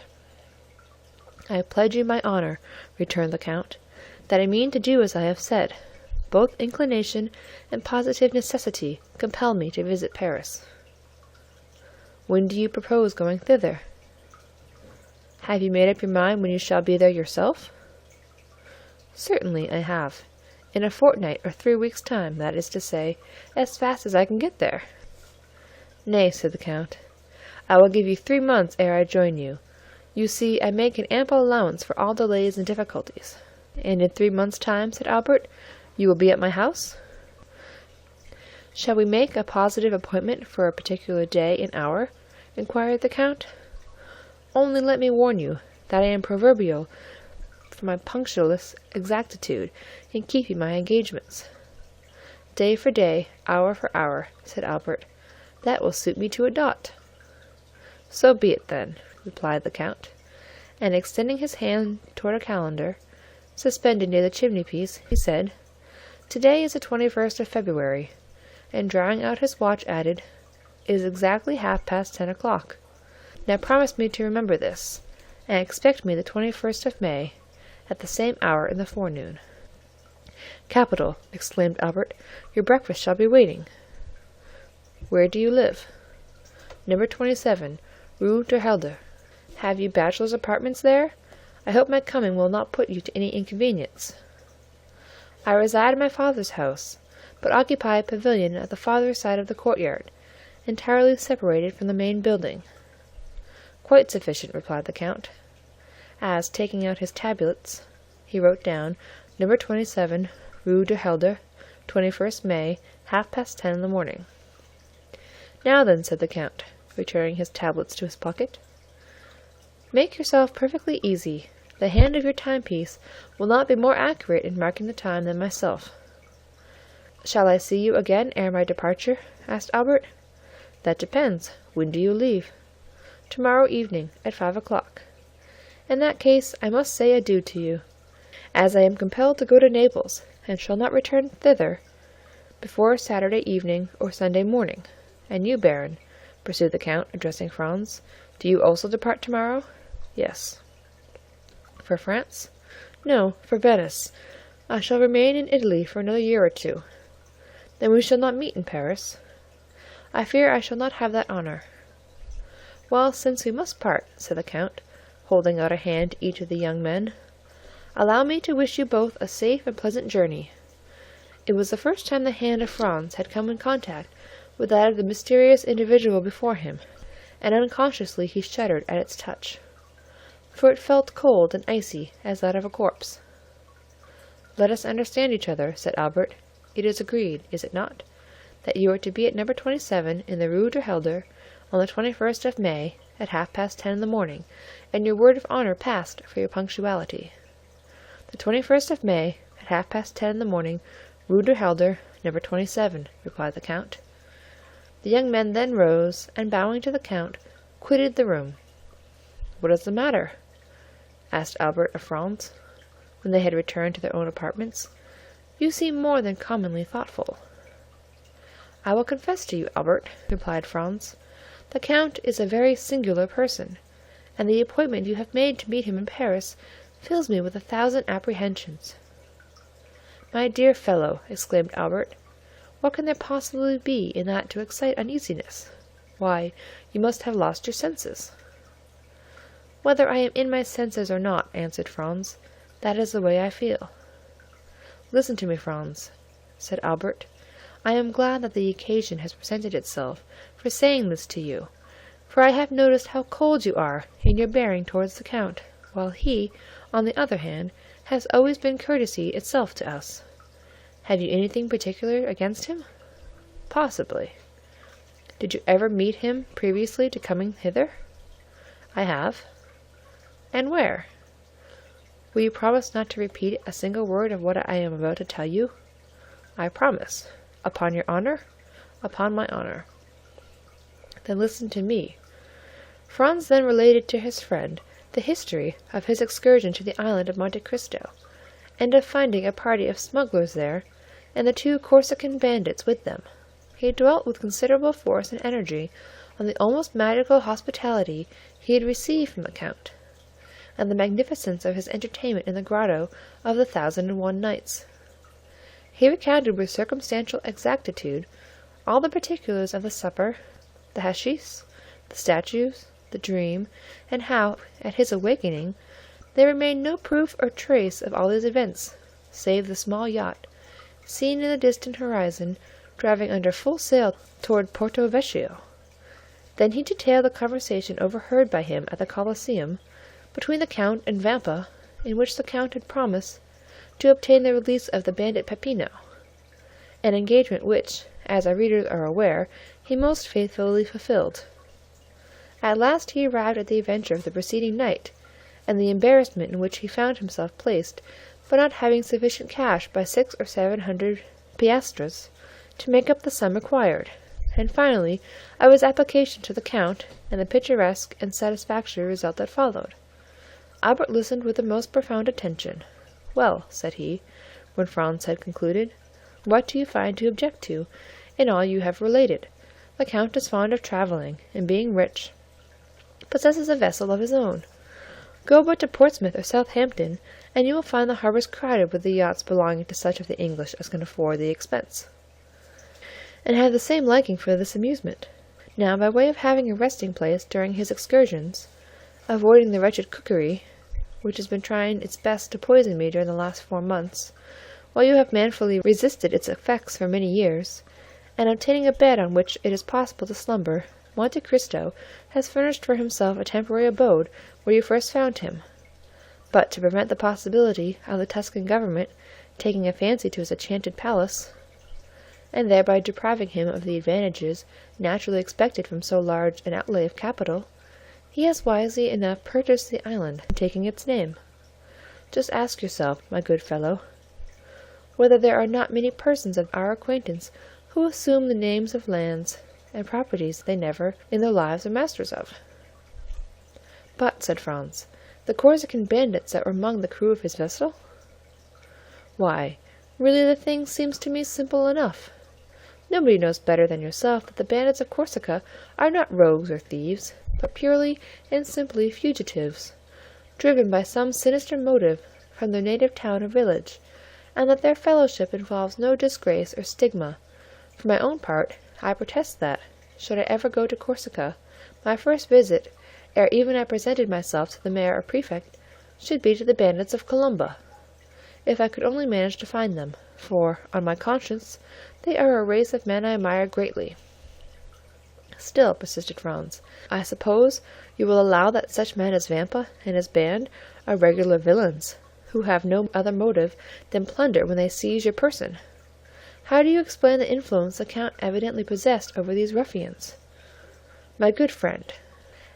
"I pledge you my honor," returned the Count, "that I mean to do as I have said. Both inclination and positive necessity compel me to visit Paris." "When do you propose going thither?" "Have you made up your mind when you shall be there yourself?" "Certainly I have. In a fortnight or 3 weeks' time, that is to say, as fast as I can get there." "Nay," said the Count, "I will give you 3 months ere I join you. You see, I make an ample allowance for all delays and difficulties." "And in 3 months' time," said Albert, "you will be at my house?" "Shall we make a positive appointment for a particular day and hour?" inquired the Count. "Only let me warn you that I am proverbial for my punctilious exactitude in keeping my engagements." "Day for day, hour for hour," said Albert. "That will suit me to a dot." "So be it, then," replied the Count, and extending his hand toward a calendar, suspended near the chimney-piece, he said, "Today is the 21st of February," and drawing out his watch added, "It is exactly 10:30 o'clock. Now promise me to remember this, and expect me the 21st of May, at the same hour in the forenoon." "Capital!" exclaimed Albert. "Your breakfast shall be waiting." "Where do you live?" "Number 27, Rue du Helder." "Have you bachelor's apartments there? I hope my coming will not put you to any inconvenience." "I reside in my father's house, but occupy a pavilion at the farther side of the courtyard, entirely separated from the main building." "Quite sufficient," replied the Count, as, taking out his tablets, he wrote down Number 27, Rue du Helder, 21st May, 10:30 in the morning. "Now then," said the Count, returning his tablets to his pocket, "make yourself perfectly easy. The hand of your timepiece will not be more accurate in marking the time than myself." "Shall I see you again ere my departure?" asked Albert. "That depends. When do you leave?" "Tomorrow evening, at 5 o'clock." "In that case I must say adieu to you, as I am compelled to go to Naples, and shall not return thither before Saturday evening or Sunday morning. And you, Baron," pursued the Count, addressing Franz, "do you also depart tomorrow?" "Yes." "For France?" "No, for Venice. I shall remain in Italy for another year or 2. "Then we shall not meet in Paris?" "I fear I shall not have that honor." "Well, since we must part," said the Count, holding out a hand to each of the young men, "allow me to wish you both a safe and pleasant journey." It was the first time the hand of Franz had come in contact with that of the mysterious individual before him, and unconsciously he shuddered at its touch, for it felt cold and icy as that of a corpse. "Let us understand each other," said Albert. "It is agreed, is it not, that you are to be at number 27 in the Rue du Helder on the 21st of May at 10:30 in the morning, and your word of honor passed for your punctuality?" "The 21st of May, at 10:30 in the morning, Rue du Helder, number 27," replied the Count. The young men then rose, and bowing to the Count, quitted the room. "What is the matter?" asked Albert of Franz, when they had returned to their own apartments. "You seem more than commonly thoughtful." "I will confess to you, Albert," replied Franz, "the Count is a very singular person, and the appointment you have made to meet him in Paris fills me with 1,000 apprehensions." "My dear fellow," exclaimed Albert, "what can there possibly be in that to excite uneasiness? Why, you must have lost your senses." "Whether I am in my senses or not," answered Franz, "that is the way I feel." "Listen to me, Franz," said Albert. "I am glad that the occasion has presented itself for saying this to you, for I have noticed how cold you are in your bearing towards the Count, while he, on the other hand, has always been courtesy itself to us. Have you anything particular against him?" "Possibly." "Did you ever meet him previously to coming hither?" "I have." "And where?" "Will you promise not to repeat a single word of what I am about to tell you?" "I promise." "Upon your honor?" "Upon my honor." "Then listen to me." Franz then related to his friend the history of his excursion to the island of Monte Cristo, and of finding a party of smugglers there, and the 2 Corsican bandits with them. He dwelt with considerable force and energy on the almost magical hospitality he had received from the Count, and the magnificence of his entertainment in the grotto of the 1,001 Nights. He recounted with circumstantial exactitude all the particulars of the supper, the hashish, the statues, the dream, and how, at his awakening, there remained no proof or trace of all these events, save the small yacht, seen in the distant horizon, driving under full sail toward Porto Vecchio. Then he detailed the conversation overheard by him at the Colosseum, between the Count and Vampa, in which the Count had promised to obtain the release of the bandit Peppino, an engagement which, as our readers are aware, he most faithfully fulfilled. At last he arrived at the adventure of the preceding night, and the embarrassment in which he found himself placed by not having sufficient cash by 600 or 700 piastres to make up the sum required, and finally of his application to the Count, and the picturesque and satisfactory result that followed. Albert listened with the most profound attention. "Well," said he, when Franz had concluded, "what do you find to object to in all you have related? The Count is fond of travelling, and being rich, possesses a vessel of his own. Go but to Portsmouth or Southampton, and you will find the harbors crowded with the yachts belonging to such of the English as can afford the expense, and have the same liking for this amusement. Now, by way of having a resting place during his excursions, avoiding the wretched cookery, which has been trying its best to poison me during the last 4 months, while you have manfully resisted its effects for many years, and obtaining a bed on which it is possible to slumber, Monte Cristo has furnished for himself a temporary abode where you first found him. But to prevent the possibility of the Tuscan government taking a fancy to his enchanted palace, and thereby depriving him of the advantages naturally expected from so large an outlay of capital, he has wisely enough purchased the island, taking its name. Just ask yourself, my good fellow, whether there are not many persons of our acquaintance who assume the names of lands and properties they never in their lives are masters of." "But," said Franz, "the Corsican bandits that were among the crew of his vessel?" "Why, really the thing seems to me simple enough. Nobody knows better than yourself that the bandits of Corsica are not rogues or thieves, but purely and simply fugitives, driven by some sinister motive from their native town or village, and that their fellowship involves no disgrace or stigma. For my own part, I protest that, should I ever go to Corsica, my first visit, ere even I presented myself to the mayor or prefect, should be to the bandits of Colomba, if I could only manage to find them, for, on my conscience, they are a race of men I admire greatly." "Still," persisted Franz, "I suppose you will allow that such men as Vampa and his band are regular villains, who have no other motive than plunder when they seize your person. How do you explain the influence the Count evidently possessed over these ruffians?" "My good friend,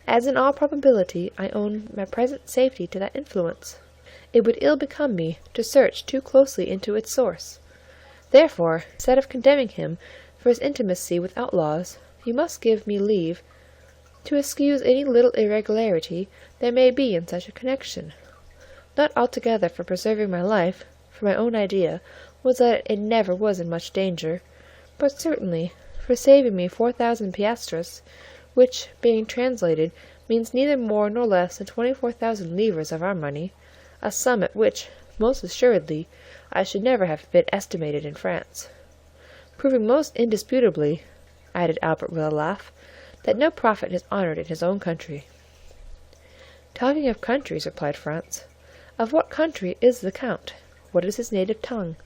as in all probability I owe my present safety to that influence, it would ill become me to search too closely into its source. Therefore, instead of condemning him for his intimacy with outlaws, you must give me leave to excuse any little irregularity there may be in such a connection, not altogether for preserving my life, for my own idea was that it never was in much danger, but certainly for saving me 4,000 piastres, which, being translated, means neither more nor less than 24,000 livres of our money, a sum at which, most assuredly, I should never have been estimated in France, proving most indisputably, added Albert with a laugh, that no prophet is honored in his own country. Talking of countries, replied Franz, of what country is the Count? What is his native tongue?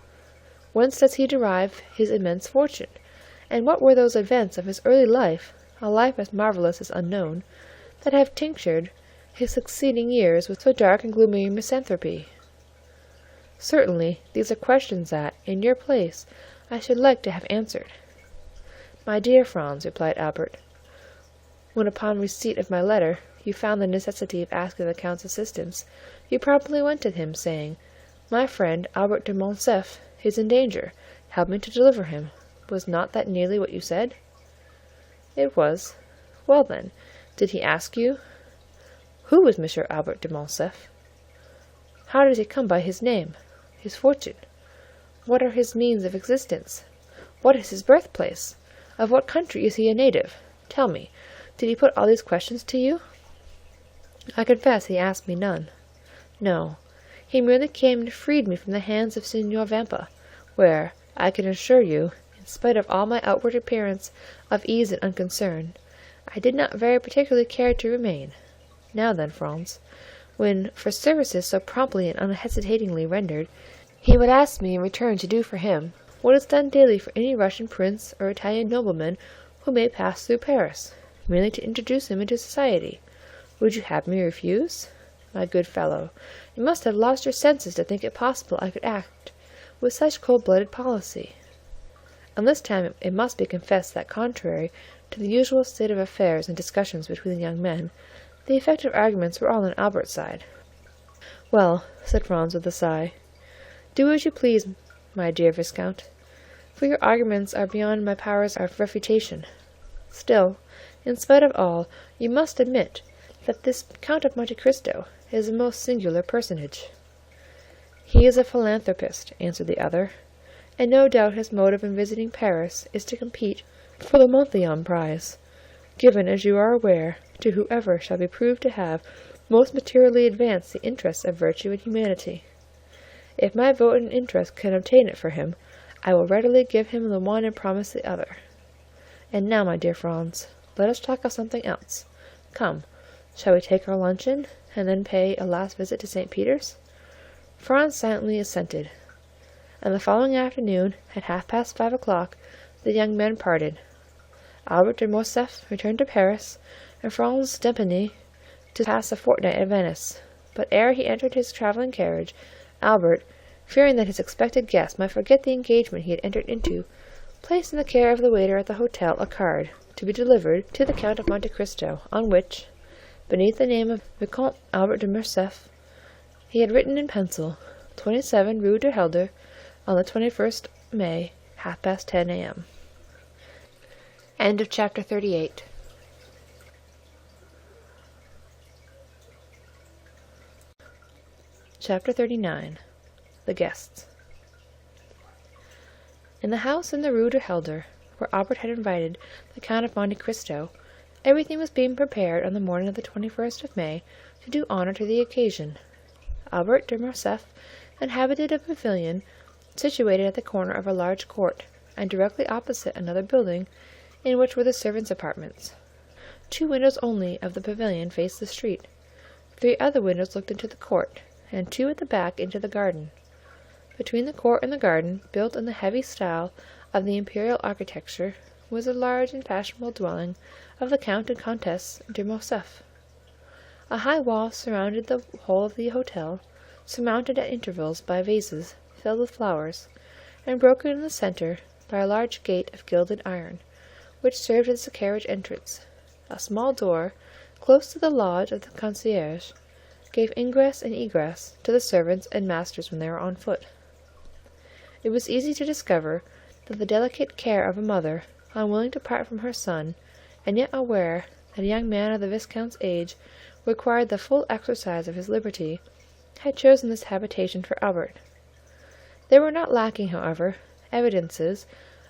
Whence does he derive his immense fortune? And what were those events of his early life, a life as marvellous as unknown, that have tinctured his succeeding years with so dark and gloomy a misanthropy? Certainly, these are questions that, in your place, I should like to have answered. My dear Franz, replied Albert, when upon receipt of my letter you found the necessity of asking the Count's assistance, you promptly went to him, saying, "My friend Albert de Morcerf is in danger. Help me to deliver him." Was not that nearly what you said? It was. Well, then, did he ask you, who was Monsieur Albert de Morcerf? How does he come by his name, his fortune? What are his means of existence? What is his birthplace? Of what country is he a native? Tell me, did he put all these questions to you? I confess he asked me none. No, he merely came and freed me from the hands of Signor Vampa, where, I can assure you, in spite of all my outward appearance of ease and unconcern, I did not very particularly care to remain. Now then, Franz, when, for services so promptly and unhesitatingly rendered, he would ask me in return to do for him what is done daily for any Russian prince or Italian nobleman who may pass through Paris, merely to introduce him into society, would you have me refuse? My good fellow, you must have lost your senses to think it possible I could act with such cold-blooded policy. And this time it must be confessed that, contrary to the usual state of affairs in discussions between the young men, the effective arguments were all on Albert's side. Well, said Franz with a sigh, do as you please, my dear Viscount, for your arguments are beyond my powers of refutation. Still, in spite of all, you must admit that this Count of Monte Cristo is a most singular personage. He is a philanthropist, answered the other, and no doubt his motive in visiting Paris is to compete for the Monthyon prize, given, as you are aware, to whoever shall be proved to have most materially advanced the interests of virtue and humanity. If my vote and interest can obtain it for him, I will readily give him the one and promise the other. And now, my dear Franz, let us talk of something else. Come, shall we take our luncheon, and then pay a last visit to St. Peter's? Franz silently assented, and the following afternoon, at 5:30, the young men parted. Albert de Morcerf returned to Paris, and Franz d'Épinay to pass a fortnight at Venice. But ere he entered his travelling carriage, Albert, fearing that his expected guest might forget the engagement he had entered into, placed in the care of the waiter at the hotel a card, to be delivered to the Count of Monte Cristo, on which, beneath the name of Vicomte Albert de Morcerf, he had written in pencil, 27 Rue du Helder, on the 21st May, 10:30 a.m. End of chapter 38. Chapter 39. The Guests. In the house in the Rue du Helder, where Albert had invited the Count of Monte Cristo, everything was being prepared on the morning of the 21st of May to do honor to the occasion. Albert de Morcerf inhabited a pavilion situated at the corner of a large court, and directly opposite another building in which were the servants' apartments. 2 windows only of the pavilion faced the street. 3 other windows looked into the court, and 2 at the back into the garden. Between the court and the garden, built in the heavy style of the imperial architecture, was a large and fashionable dwelling of the Count and Countess de Morcerf. A high wall surrounded the whole of the hotel, surmounted at intervals by vases filled with flowers, and broken in the center by a large gate of gilded iron, which served as the carriage entrance. A small door, close to the lodge of the concierge, gave ingress and egress to the servants and masters when they were on foot. It was easy to discover that the delicate care of a mother, unwilling to part from her son, and yet aware that a young man of the Viscount's age required the full exercise of his liberty, had chosen this habitation for Albert. There were not lacking, however, evidences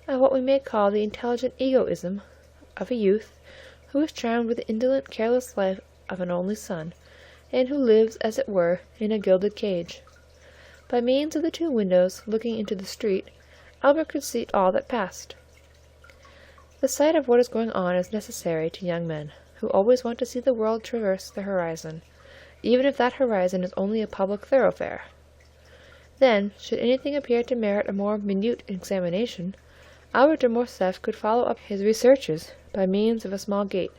of what we may call the intelligent egoism of a youth who is charmed with the indolent, careless life of an only son, and who lives, as it were, in a gilded cage. By means of the two windows looking into the street, Albert could see all that passed. The sight of what is going on is necessary to young men, who always want to see the world traverse the horizon, even if that horizon is only a public thoroughfare. Then, should anything appear to merit a more minute examination, Albert de Morcerf could follow up his researches by means of a small gate,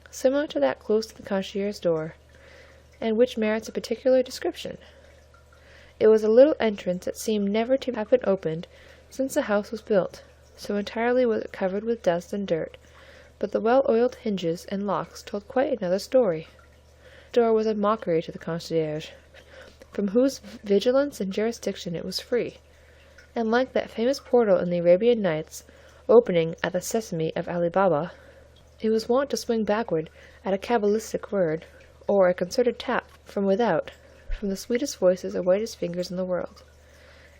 similar to that close to the concierge's door, and which merits a particular description. It was a little entrance that seemed never to have been opened since the house was built, so entirely was it covered with dust and dirt, but the well-oiled hinges and locks told quite another story. The door was a mockery to the concierge, from whose vigilance and jurisdiction it was free, and like that famous portal in the Arabian Nights, opening at the sesame of Ali Baba, it was wont to swing backward at a cabalistic word, or a concerted tap from without, from the sweetest voices or whitest fingers in the world.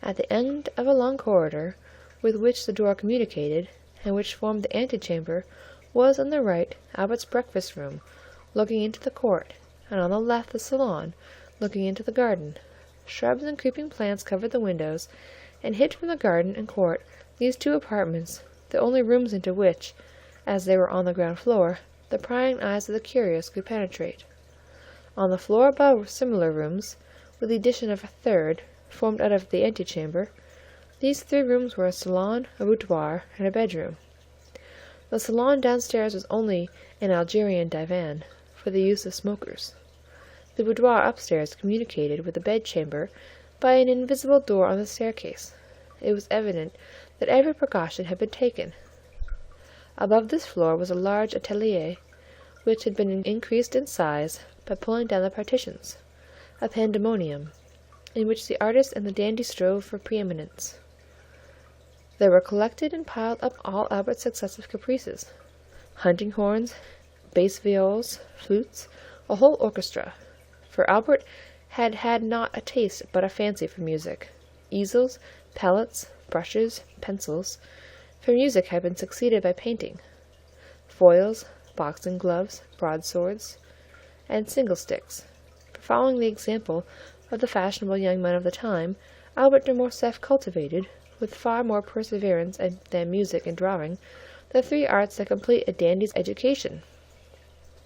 At the end of a long corridor, with which the door communicated, and which formed the antechamber, was on the right Albert's breakfast room, looking into the court, and on the left the salon, looking into the garden. Shrubs and creeping plants covered the windows, and hid from the garden and court these two apartments, the only rooms into which, as they were on the ground floor, the prying eyes of the curious could penetrate. On the floor above were similar rooms, with the addition of a third, formed out of the antechamber. These three rooms were a salon, a boudoir, and a bedroom. The salon downstairs was only an Algerian divan, for the use of smokers. The boudoir upstairs communicated with the bedchamber by an invisible door on the staircase. It was evident that every precaution had been taken. Above this floor was a large atelier, which had been increased in size by pulling down the partitions, a pandemonium, in which the artist and the dandy strove for preeminence. There were collected and piled up all Albert's successive caprices: hunting horns, bass viols, flutes, a whole orchestra, for Albert had had not a taste but a fancy for music, easels, palettes, brushes, pencils, for music had been succeeded by painting, foils, boxing gloves, broadswords, and single-sticks. Following the example of the fashionable young men of the time, Albert de Morcerf cultivated, with far more perseverance than music and drawing, the three arts that complete a dandy's education,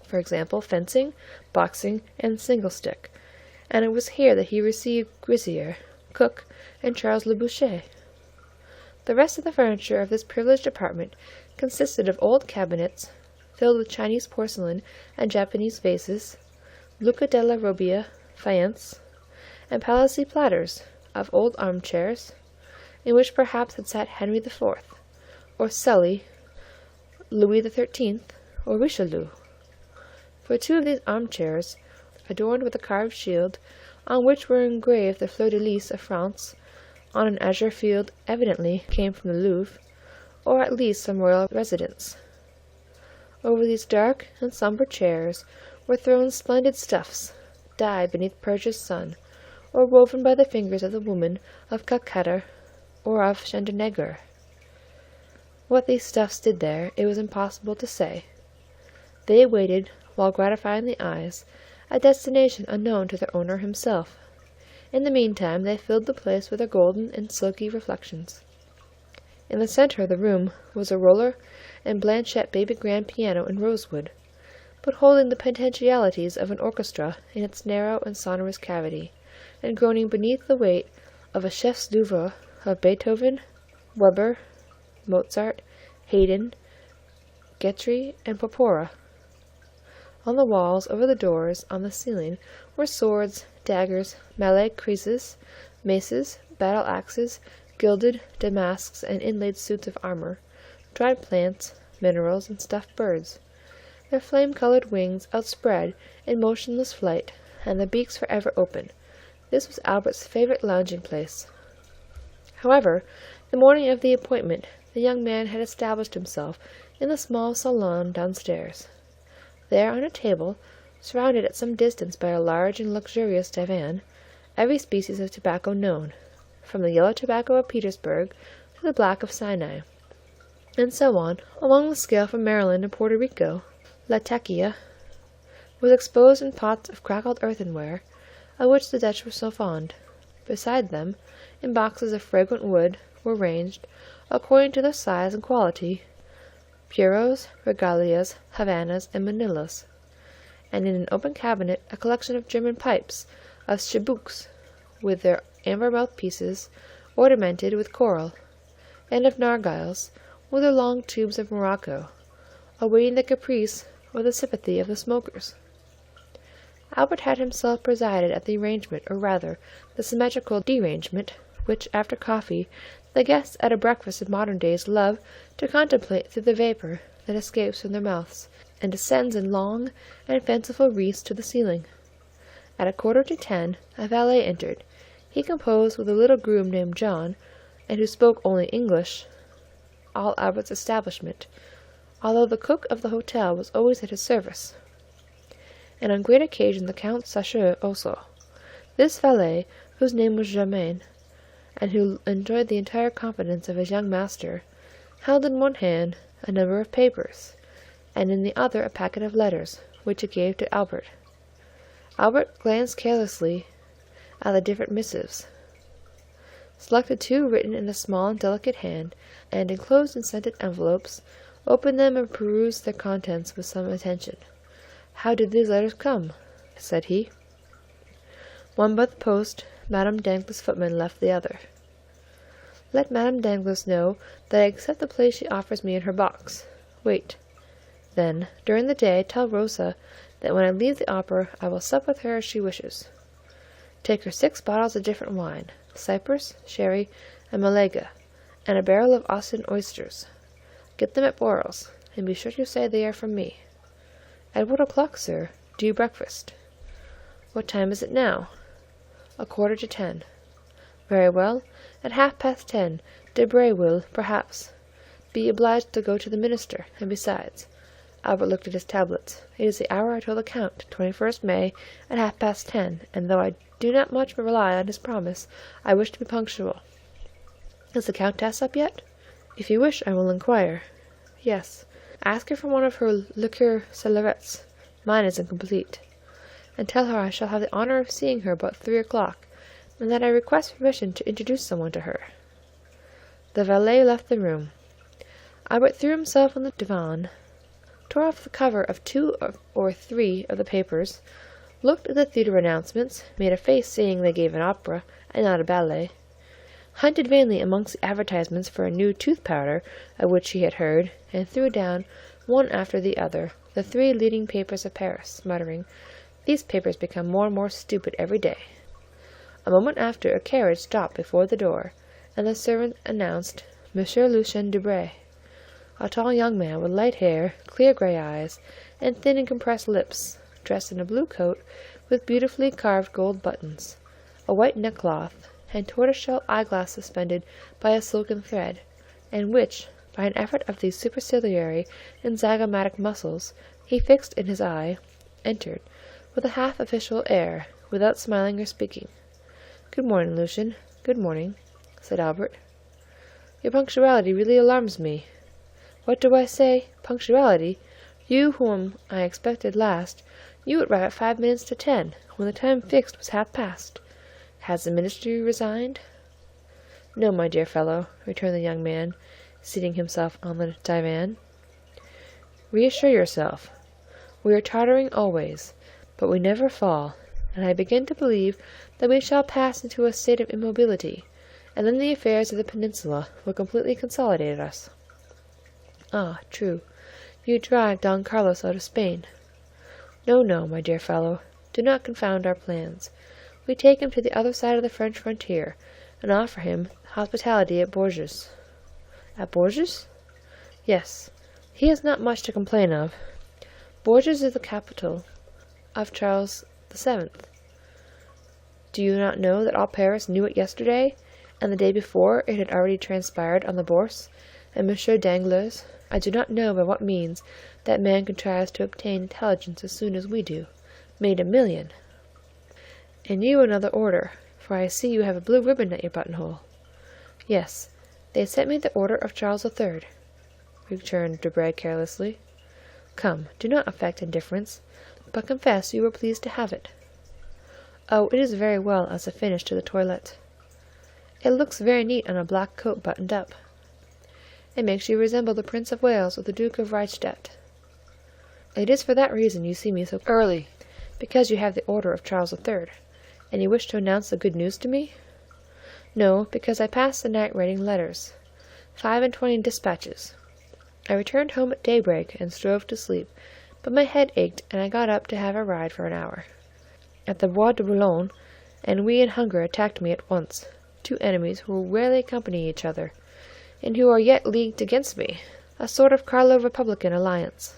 for example, fencing, boxing, and single-stick, and it was here that he received Grisier, Cook, and Charles Le Boucher. The rest of the furniture of this privileged apartment consisted of old cabinets, filled with Chinese porcelain and Japanese vases, Luca della Robbia, faience, and Palissy platters, of old armchairs, in which perhaps had sat Henry IV, or Sully, Louis XIII, or Richelieu. For two of these armchairs, adorned with a carved shield, on which were engraved the fleur-de-lis of France, on an azure field, evidently came from the Louvre, or at least some royal residence. Over these dark and sombre chairs were thrown splendid stuffs, dyed beneath Persia's sun, or woven by the fingers of the women of Calcutta or of Chandernagore. What these stuffs did there, it was impossible to say. They awaited, while gratifying the eyes, a destination unknown to their owner himself. In the meantime they filled the place with their golden and silky reflections. In the center of the room was a roller and Blanchette baby grand piano in rosewood, but holding the potentialities of an orchestra in its narrow and sonorous cavity, and groaning beneath the weight of a chefs d'oeuvre of Beethoven, Weber, Mozart, Haydn, Grétry, and Porpora. On the walls, over the doors, on the ceiling, were swords, daggers, mallet creeses, maces, battle-axes, gilded damasks and inlaid suits of armor, dried plants, minerals, and stuffed birds, their flame-colored wings outspread in motionless flight, and the beaks for ever open. This was Albert's favourite lounging place. However, the morning of the appointment, the young man had established himself in the small salon downstairs. There, on a table, surrounded at some distance by a large and luxurious divan, every species of tobacco known, from the yellow tobacco of Petersburg to the black of Sinai, and so on along the scale from Maryland and Puerto Rico. Latakia was exposed in pots of crackled earthenware, of which the Dutch were so fond. Beside them, in boxes of fragrant wood, were ranged, according to their size and quality, puros, regalias, Havanas, and Manilas, and in an open cabinet a collection of German pipes, of chibouks, with their amber mouthpieces ornamented with coral, and of narghiles, with their long tubes of Morocco, awaiting the caprice or the sympathy of the smokers. Albert had himself presided at the arrangement, or rather the symmetrical derangement, which, after coffee, the guests at a breakfast in modern days love to contemplate through the vapour that escapes from their mouths, and descends in long and fanciful wreaths to the ceiling. At 9:45, a valet entered. He composed with a little groom named John, and who spoke only English, all Albert's establishment, although the cook of the hotel was always at his service, and on great occasion the Count Sacher also. This valet, whose name was Germain, and who enjoyed the entire confidence of his young master, held in one hand a number of papers, and in the other a packet of letters, which he gave to Albert. Albert glanced carelessly at the different missives, selected two written in a small and delicate hand, and enclosed in scented envelopes, opened them and perused their contents with some attention. "How did these letters come?" said he. "One by the post. Madame Danglers' footman left the other." "Let Madame Danglers know that I accept the place she offers me in her box. Wait. Then, during the day, tell Rosa that when I leave the opera I will sup with her as she wishes. Take her 6 bottles of different wine, Cyprus, sherry, and Malaga, and a barrel of Ostend oysters. Get them at Borel's, and be sure to say they are from me. At what o'clock, sir, do you breakfast?" "What time is it now?" 9:45. "Very well. At 10:30, Debray will, perhaps, be obliged to go to the minister, and besides," Albert looked at his tablets, "it is the hour I told the Count, 21st May, at 10:30, and though I do not much rely on his promise, I wish to be punctual. Is the Countess up yet?" "If you wish, I will inquire." "Yes. Ask her for one of her liqueur célérettes. Mine is incomplete. And tell her I shall have the honour of seeing her about 3 o'clock, and that I request permission to introduce someone to her." The valet left the room. Albert threw himself on the divan, tore off the cover of 2 or 3 of the papers, looked at the theatre announcements, made a face saying they gave an opera and not a ballet, hunted vainly amongst the advertisements for a new tooth-powder of which he had heard, and threw down, one after the other, the 3 leading papers of Paris, muttering, "These papers become more and more stupid every day." A moment after, a carriage stopped before the door, and the servant announced Monsieur Lucien Debray, a tall young man with light hair, clear grey eyes, and thin and compressed lips, dressed in a blue coat with beautifully carved gold buttons, a white neckcloth, and tortoise-shell eyeglass suspended by a silken thread, and which, by an effort of the superciliary and zygomatic muscles, he fixed in his eye, entered, with a half-official air, without smiling or speaking. "Good morning, Lucien. Good morning," said Albert. "Your punctuality really alarms me." "What do I say? Punctuality? You whom I expected last, you arrive at 5 minutes to 10, when the time fixed was half past. Has the ministry resigned?" "No, my dear fellow," returned the young man, seating himself on the divan. "Reassure yourself. We are tottering always, but we never fall, and I begin to believe that we shall pass into a state of immobility, and then the affairs of the peninsula will completely consolidate us." "Ah, true. You drive Don Carlos out of Spain." "No, no, my dear fellow. Do not confound our plans. We take him to the other side of the French frontier, and offer him hospitality at Bourges." "At Bourges?" "Yes. He has not much to complain of. Bourges is the capital of Charles the 7th. Do you not know that all Paris knew it yesterday, and the day before it had already transpired on the Bourse, and Monsieur Danglers, I do not know by what means that man contrives to obtain intelligence as soon as we do, made 1,000,000. And you another order, for I see you have a blue ribbon at your buttonhole. Yes, they sent me the order of Charles III, returned Debray carelessly. Come, do not affect indifference, but confess you were pleased to have it. Oh, it is very well as a finish to the toilette. It looks very neat on a black coat buttoned up. It makes you resemble the Prince of Wales or the Duke of Reichstadt. It is for that reason you see me so early, because you have the order of Charles III, and you wish to announce the good news to me? No, because I passed the night writing letters, 25 dispatches. I returned home at daybreak and strove to sleep, but my head ached, and I got up to have a ride for an hour. At the Bois de Boulogne, ennui and hunger attacked me at once, two enemies who rarely accompany each other, and who are yet leagued against me, a sort of Carlo-Republican alliance.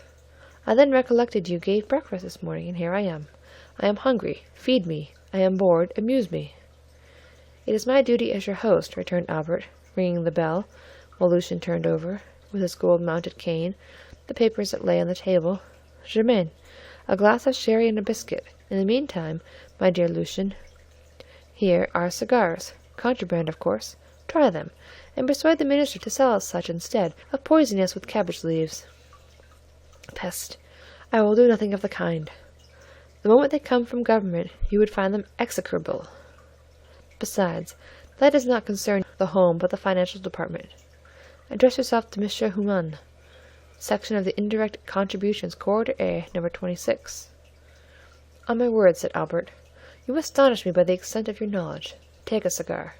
I then recollected you gave breakfast this morning, and here I am. I am hungry. Feed me. I am bored. Amuse me. It is my duty as your host, returned Albert, ringing the bell, while Lucien turned over, with his gold-mounted cane, the papers that lay on the table. Germain, a glass of sherry and a biscuit. In the meantime, my dear Lucien, here are cigars, contraband, of course. Try them, and persuade the minister to sell us such instead of poisoning us with cabbage leaves. Peste! I will do nothing of the kind. The moment they come from government, you would find them execrable. Besides, that does not concern the home but the financial department. Address yourself to Monsieur Human, section of the indirect contributions, Corps de Air, No. 26. On my word, said Albert, you astonish me by the extent of your knowledge. Take a cigar.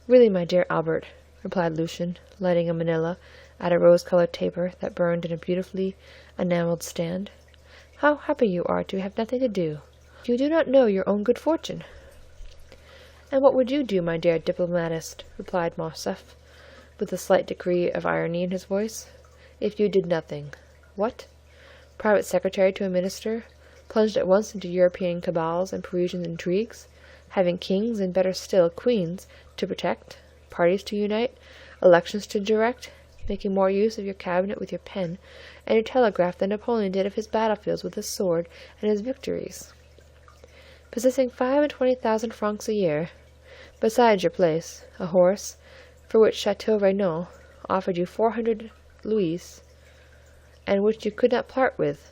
Really, my dear Albert, replied Lucien, lighting a manila at a rose-colored taper that burned in a beautifully enamelled stand, how happy you are to have nothing to do. You do not know your own good fortune. And what would you do, my dear diplomatist, replied Morcerf, with a slight degree of irony in his voice, if you did nothing? What? Private secretary to a minister, plunged at once into European cabals and Parisian intrigues, having kings, and better still, queens, to protect, parties to unite, elections to direct, making more use of your cabinet with your pen and your telegraph than Napoleon did of his battlefields with his sword and his victories, possessing 25,000 francs a year, besides your place, a horse, for which Chateau Renaud offered you 400 louis, and which you could not part with,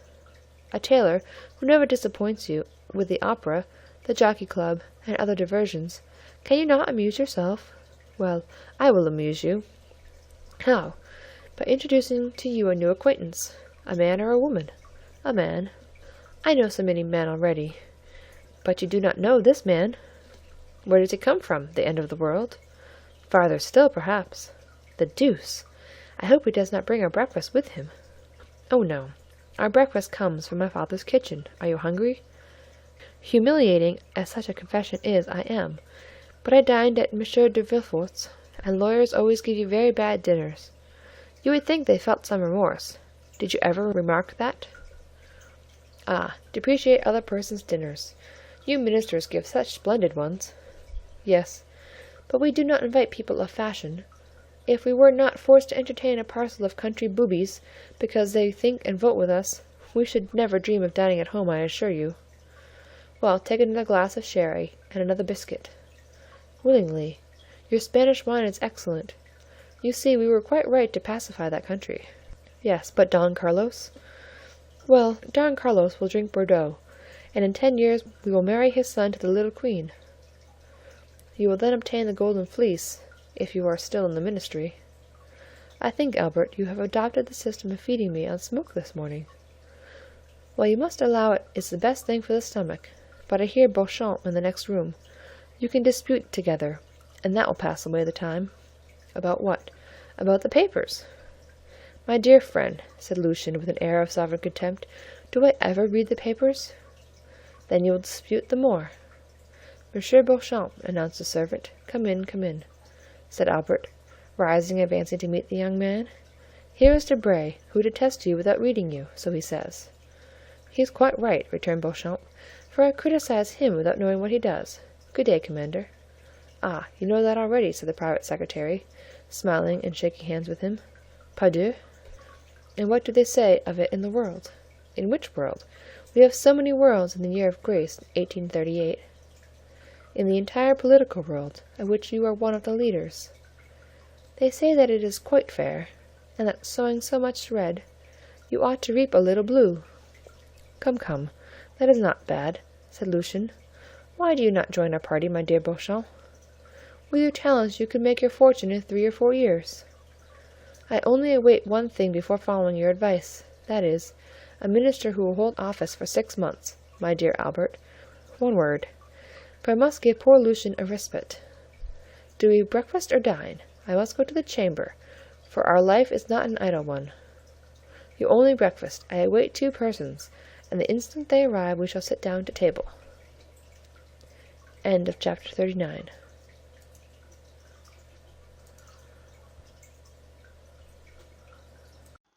a tailor who never disappoints you, with the opera, the jockey club, and other diversions. Can you not amuse yourself? Well, I will amuse you. How? By introducing to you a new acquaintance. A man or a woman? A man. I know so many men already. But you do not know this man. Where does he come from? The end of the world? Farther still, perhaps. The deuce! I hope he does not bring our breakfast with him. Oh, no. Our breakfast comes from my father's kitchen. Are you hungry? Humiliating as such a confession is, I am. But I dined at Monsieur de Villefort's, and lawyers always give you very bad dinners. You would think they felt some remorse. Did you ever remark that? Ah, depreciate other persons' dinners. You ministers give such splendid ones. Yes, but we do not invite people of fashion. If we were not forced to entertain a parcel of country boobies because they think and vote with us, we should never dream of dining at home, I assure you. Well, take another glass of sherry and another biscuit. Willingly. Your Spanish wine is excellent. You see, we were quite right to pacify that country. Yes, but Don Carlos? Well, Don Carlos will drink Bordeaux, and in 10 years we will marry his son to the little queen. You will then obtain the golden fleece, if you are still in the ministry. I think, Albert, you have adopted the system of feeding me on smoke this morning. Well, you must allow it is the best thing for the stomach, but I hear Beauchamp in the next room. You can dispute together, and that will pass away the time. About what? About the papers. My dear friend, said Lucien with an air of sovereign contempt, do I ever read the papers? Then you will dispute the more. Monsieur Beauchamp, announced the servant. Come in, said Albert, rising and advancing to meet the young man. Here is Debray, who detests you without reading you, so he says. He is quite right, returned Beauchamp, for I criticize him without knowing what he does. Good day, Commander." "Ah, you know that already," said the private secretary, smiling and shaking hands with him. "Pardieu! And what do they say of it in the world?" "In which world? We have so many worlds in the year of grace 1838. "In the entire political world, of which you are one of the leaders. They say that it is quite fair, and that sowing so much red, you ought to reap a little blue." "Come, come, that is not bad," said Lucian. "Why do you not join our party, my dear Beauchamp? With your talents you could make your fortune in 3 or 4 years. I only await one thing before following your advice, that is, a minister who will hold office for 6 months, my dear Albert. One word, for I must give poor Lucian a respite. Do we breakfast or dine? I must go to the chamber, for our life is not an idle one. You only breakfast. I await 2 persons, and the instant they arrive we shall sit down to table." End of chapter 39.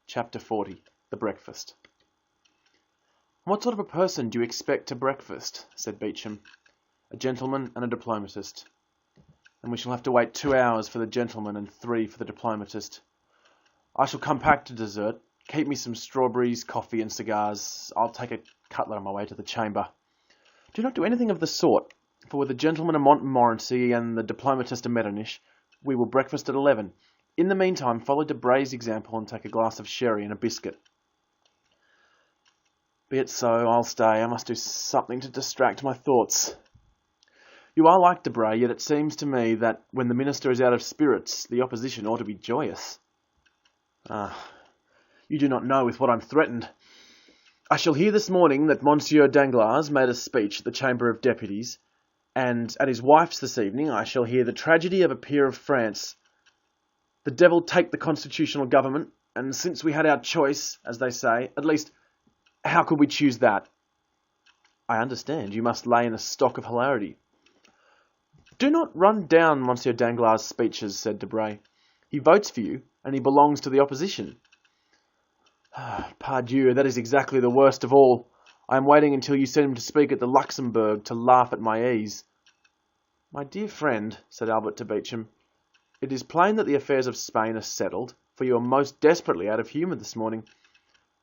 Chapter 40. The Breakfast. "What sort of a person do you expect to breakfast?" said Beauchamp. "A gentleman and a diplomatist. And we shall have to wait 2 hours for the gentleman and 3 for the diplomatist. I shall come back to dessert. Keep me some strawberries, coffee, and cigars. I'll take a cutlet on my way to the chamber." "Do not do anything of the sort, for with the gentleman a Montmorency and the diplomatist a Metternich, we will breakfast at 11. In the meantime, follow Debray's example and take a glass of sherry and a biscuit." "Be it so, I'll stay. I must do something to distract my thoughts. You are like Debray, yet it seems to me that when the minister is out of spirits, the opposition ought to be joyous. Ah, you do not know with what I'm threatened. I shall hear this morning that Monsieur Danglers made a speech at the Chamber of Deputies, and at his wife's this evening I shall hear the tragedy of a peer of France. The devil take the constitutional government, and since we had our choice, as they say, at least, how could we choose that?" "I understand. You must lay in a stock of hilarity." "Do not run down Monsieur Danglars' speeches," said Debray. "He votes for you, and he belongs to the opposition." "Pardieu, that is exactly the worst of all. I am waiting until you send him to speak at the Luxembourg to laugh at my ease." "My dear friend," said Albert to Beauchamp, "it is plain that the affairs of Spain are settled, for you are most desperately out of humour this morning.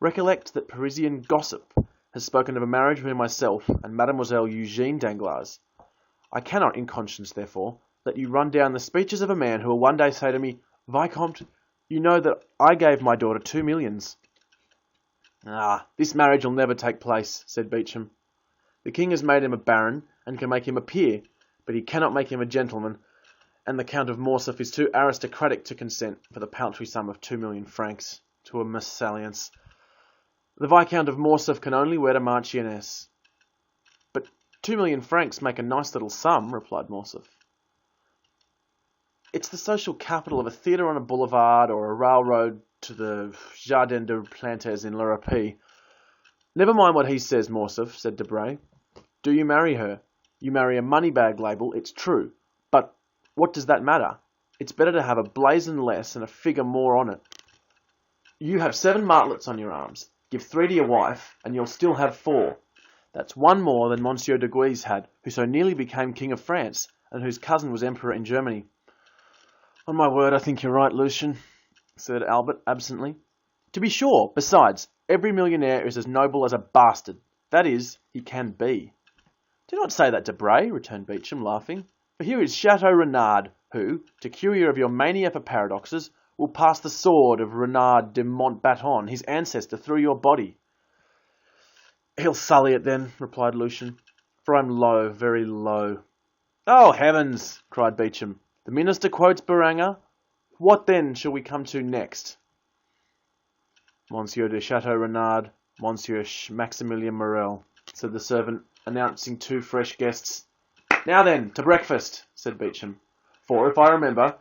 Recollect that Parisian gossip has spoken of a marriage between myself and Mademoiselle Eugène Danglars. I cannot, in conscience, therefore, let you run down the speeches of a man who will one day say to me, 'Vicomte, you know that I gave my daughter 2 millions.'" "Ah, this marriage will never take place," said Beauchamp. "The king has made him a baron, and can make him a peer, but he cannot make him a gentleman, and the Count of Morcerf is too aristocratic to consent, for the paltry sum of 2,000,000 francs, to a mésalliance. The Viscount of Morcerf can only wed a marchioness." "But 2,000,000 francs make a nice little sum," replied Morcerf. "It's the social capital of a theatre on a boulevard, or a railroad to the Jardin des Plantes in l'Europe." "Never mind what he says, Morcerf," said Debray. "Do you marry her? You marry a money-bag label, it's true, but what does that matter? It's better to have a blazon less and a figure more on it. You have 7 martlets on your arms. Give 3 to your wife, and you'll still have 4. That's 1 more than Monsieur de Guise had, who so nearly became King of France, and whose cousin was Emperor in Germany." "On my word, I think you're right, Lucian," said Albert absently. "To be sure, besides, every millionaire is as noble as a bastard. That is, he can be." "Do not say that, Debray," returned Beauchamp, laughing. "For here is Chateau Renard, who, to cure you of your mania for paradoxes, will pass the sword of Renard de Montbaton, his ancestor, through your body." "He'll sully it then," replied Lucian, "for I'm low, very low." "Oh, heavens!" cried Beauchamp. "The minister quotes Beranger. What then shall we come to next?" "Monsieur de Chateau Renard, Monsieur Maximilien Morel," said the servant, announcing 2 fresh guests. "Now then, to breakfast," said Beauchamp. "For, if I remember,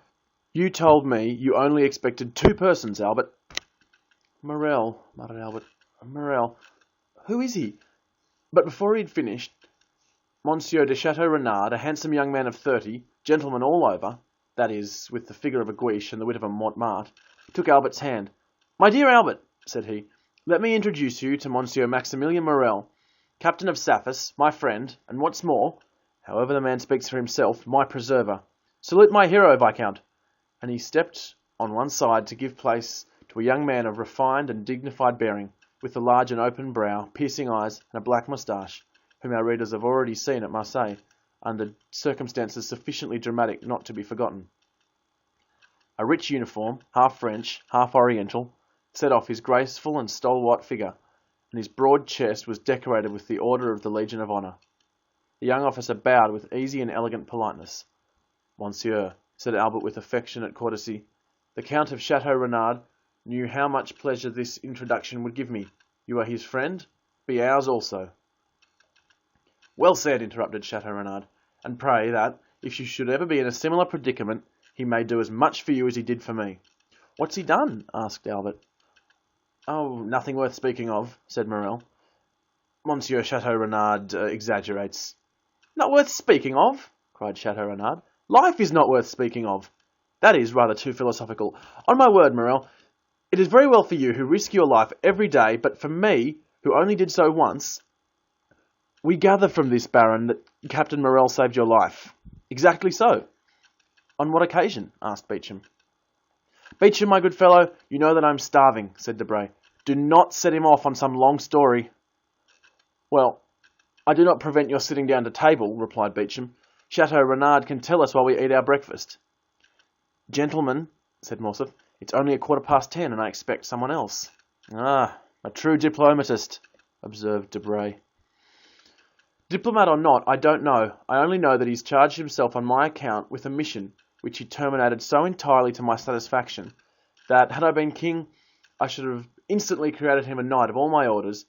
you told me you only expected 2 persons, Albert." "Morel," muttered Albert. "Morel. Who is he?" But before he had finished, Monsieur de Chateau Renard, a handsome young man of 30, gentleman all over, that is, with the figure of a Guiche and the wit of a Montmartre, took Albert's hand. "My dear Albert," said he, "let me introduce you to Monsieur Maximilien Morel. captain of Sapphus, my friend, and what's more, however the man speaks for himself, my preserver. Salute my hero, Viscount." And he stepped on one side to give place to a young man of refined and dignified bearing, with a large and open brow, piercing eyes, and a black moustache, whom our readers have already seen at Marseilles, under circumstances sufficiently dramatic not to be forgotten. A rich uniform, half French, half Oriental, set off his graceful and stalwart figure, and his broad chest was decorated with the Order of the Legion of Honour. The young officer bowed with easy and elegant politeness. "Monsieur," said Albert with affectionate courtesy, "the Count of Chateau Renard knew how much pleasure this introduction would give me. You are his friend, be ours also." "Well said," interrupted Chateau Renard, "and pray that, if you should ever be in a similar predicament, he may do as much for you as he did for me." "What's he done?" asked Albert. "Oh, nothing worth speaking of," said Morel. "Monsieur Chateau Renard exaggerates." "Not worth speaking of?" cried Chateau Renard. "Life is not worth speaking of. That is rather too philosophical. On my word, Morel, it is very well for you who risk your life every day, but for me, who only did so once, we gather from this, Baron, that Captain Morel saved your life." "Exactly so." "On what occasion?" asked Beauchamp. "Beauchamp, my good fellow, you know that I am starving," said Debray. "Do not set him off on some long story." "Well, I do not prevent your sitting down to table," replied Beauchamp. "Chateau Renard can tell us while we eat our breakfast." "Gentlemen," said Morcerf, "it's only 10:15, and I expect someone else." "Ah, a true diplomatist," observed Debray. "Diplomat or not, I don't know. I only know that he's charged himself on my account with a mission which he terminated so entirely to my satisfaction, that, had I been king, I should have instantly created him a knight of all my orders,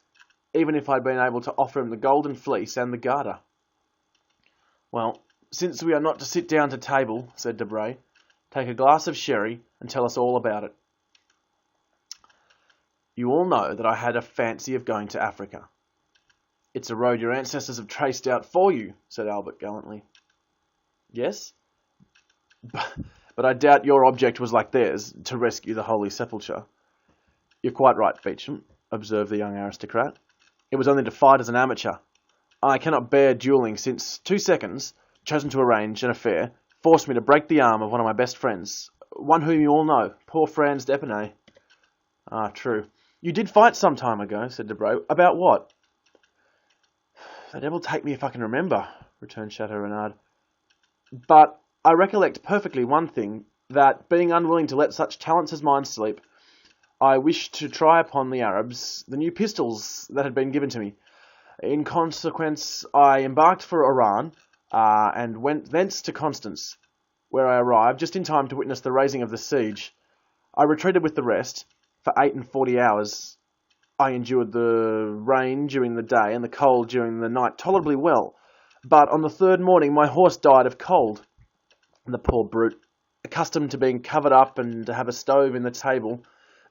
even if I'd been able to offer him the golden fleece and the garter." "Well, since we are not to sit down to table," said Debray, "take a glass of sherry and tell us all about it." "You all know that I had a fancy of going to Africa." "It's a road your ancestors have traced out for you," said Albert gallantly. "Yes, but I doubt your object was like theirs, to rescue the Holy Sepulchre." "You're quite right, Beauchamp," observed the young aristocrat. "It was only to fight as an amateur. I cannot bear duelling since 2 seconds, chosen to arrange an affair, forced me to break the arm of one of my best friends, one whom you all know, poor Franz d'Epinay." "Ah, true. You did fight some time ago," said Debray. "About what?" "The devil take me if I can remember," returned Chateau Renard. "But I recollect perfectly one thing, that, being unwilling to let such talents as mine sleep, I wished to try upon the Arabs the new pistols that had been given to me. In consequence, I embarked for Oran, and went thence to Constance, where I arrived just in time to witness the raising of the siege. I retreated with the rest. For 48 hours I endured the rain during the day and the cold during the night tolerably well, but on the third morning my horse died of cold. The poor brute, accustomed to being covered up and to have a stove in the table,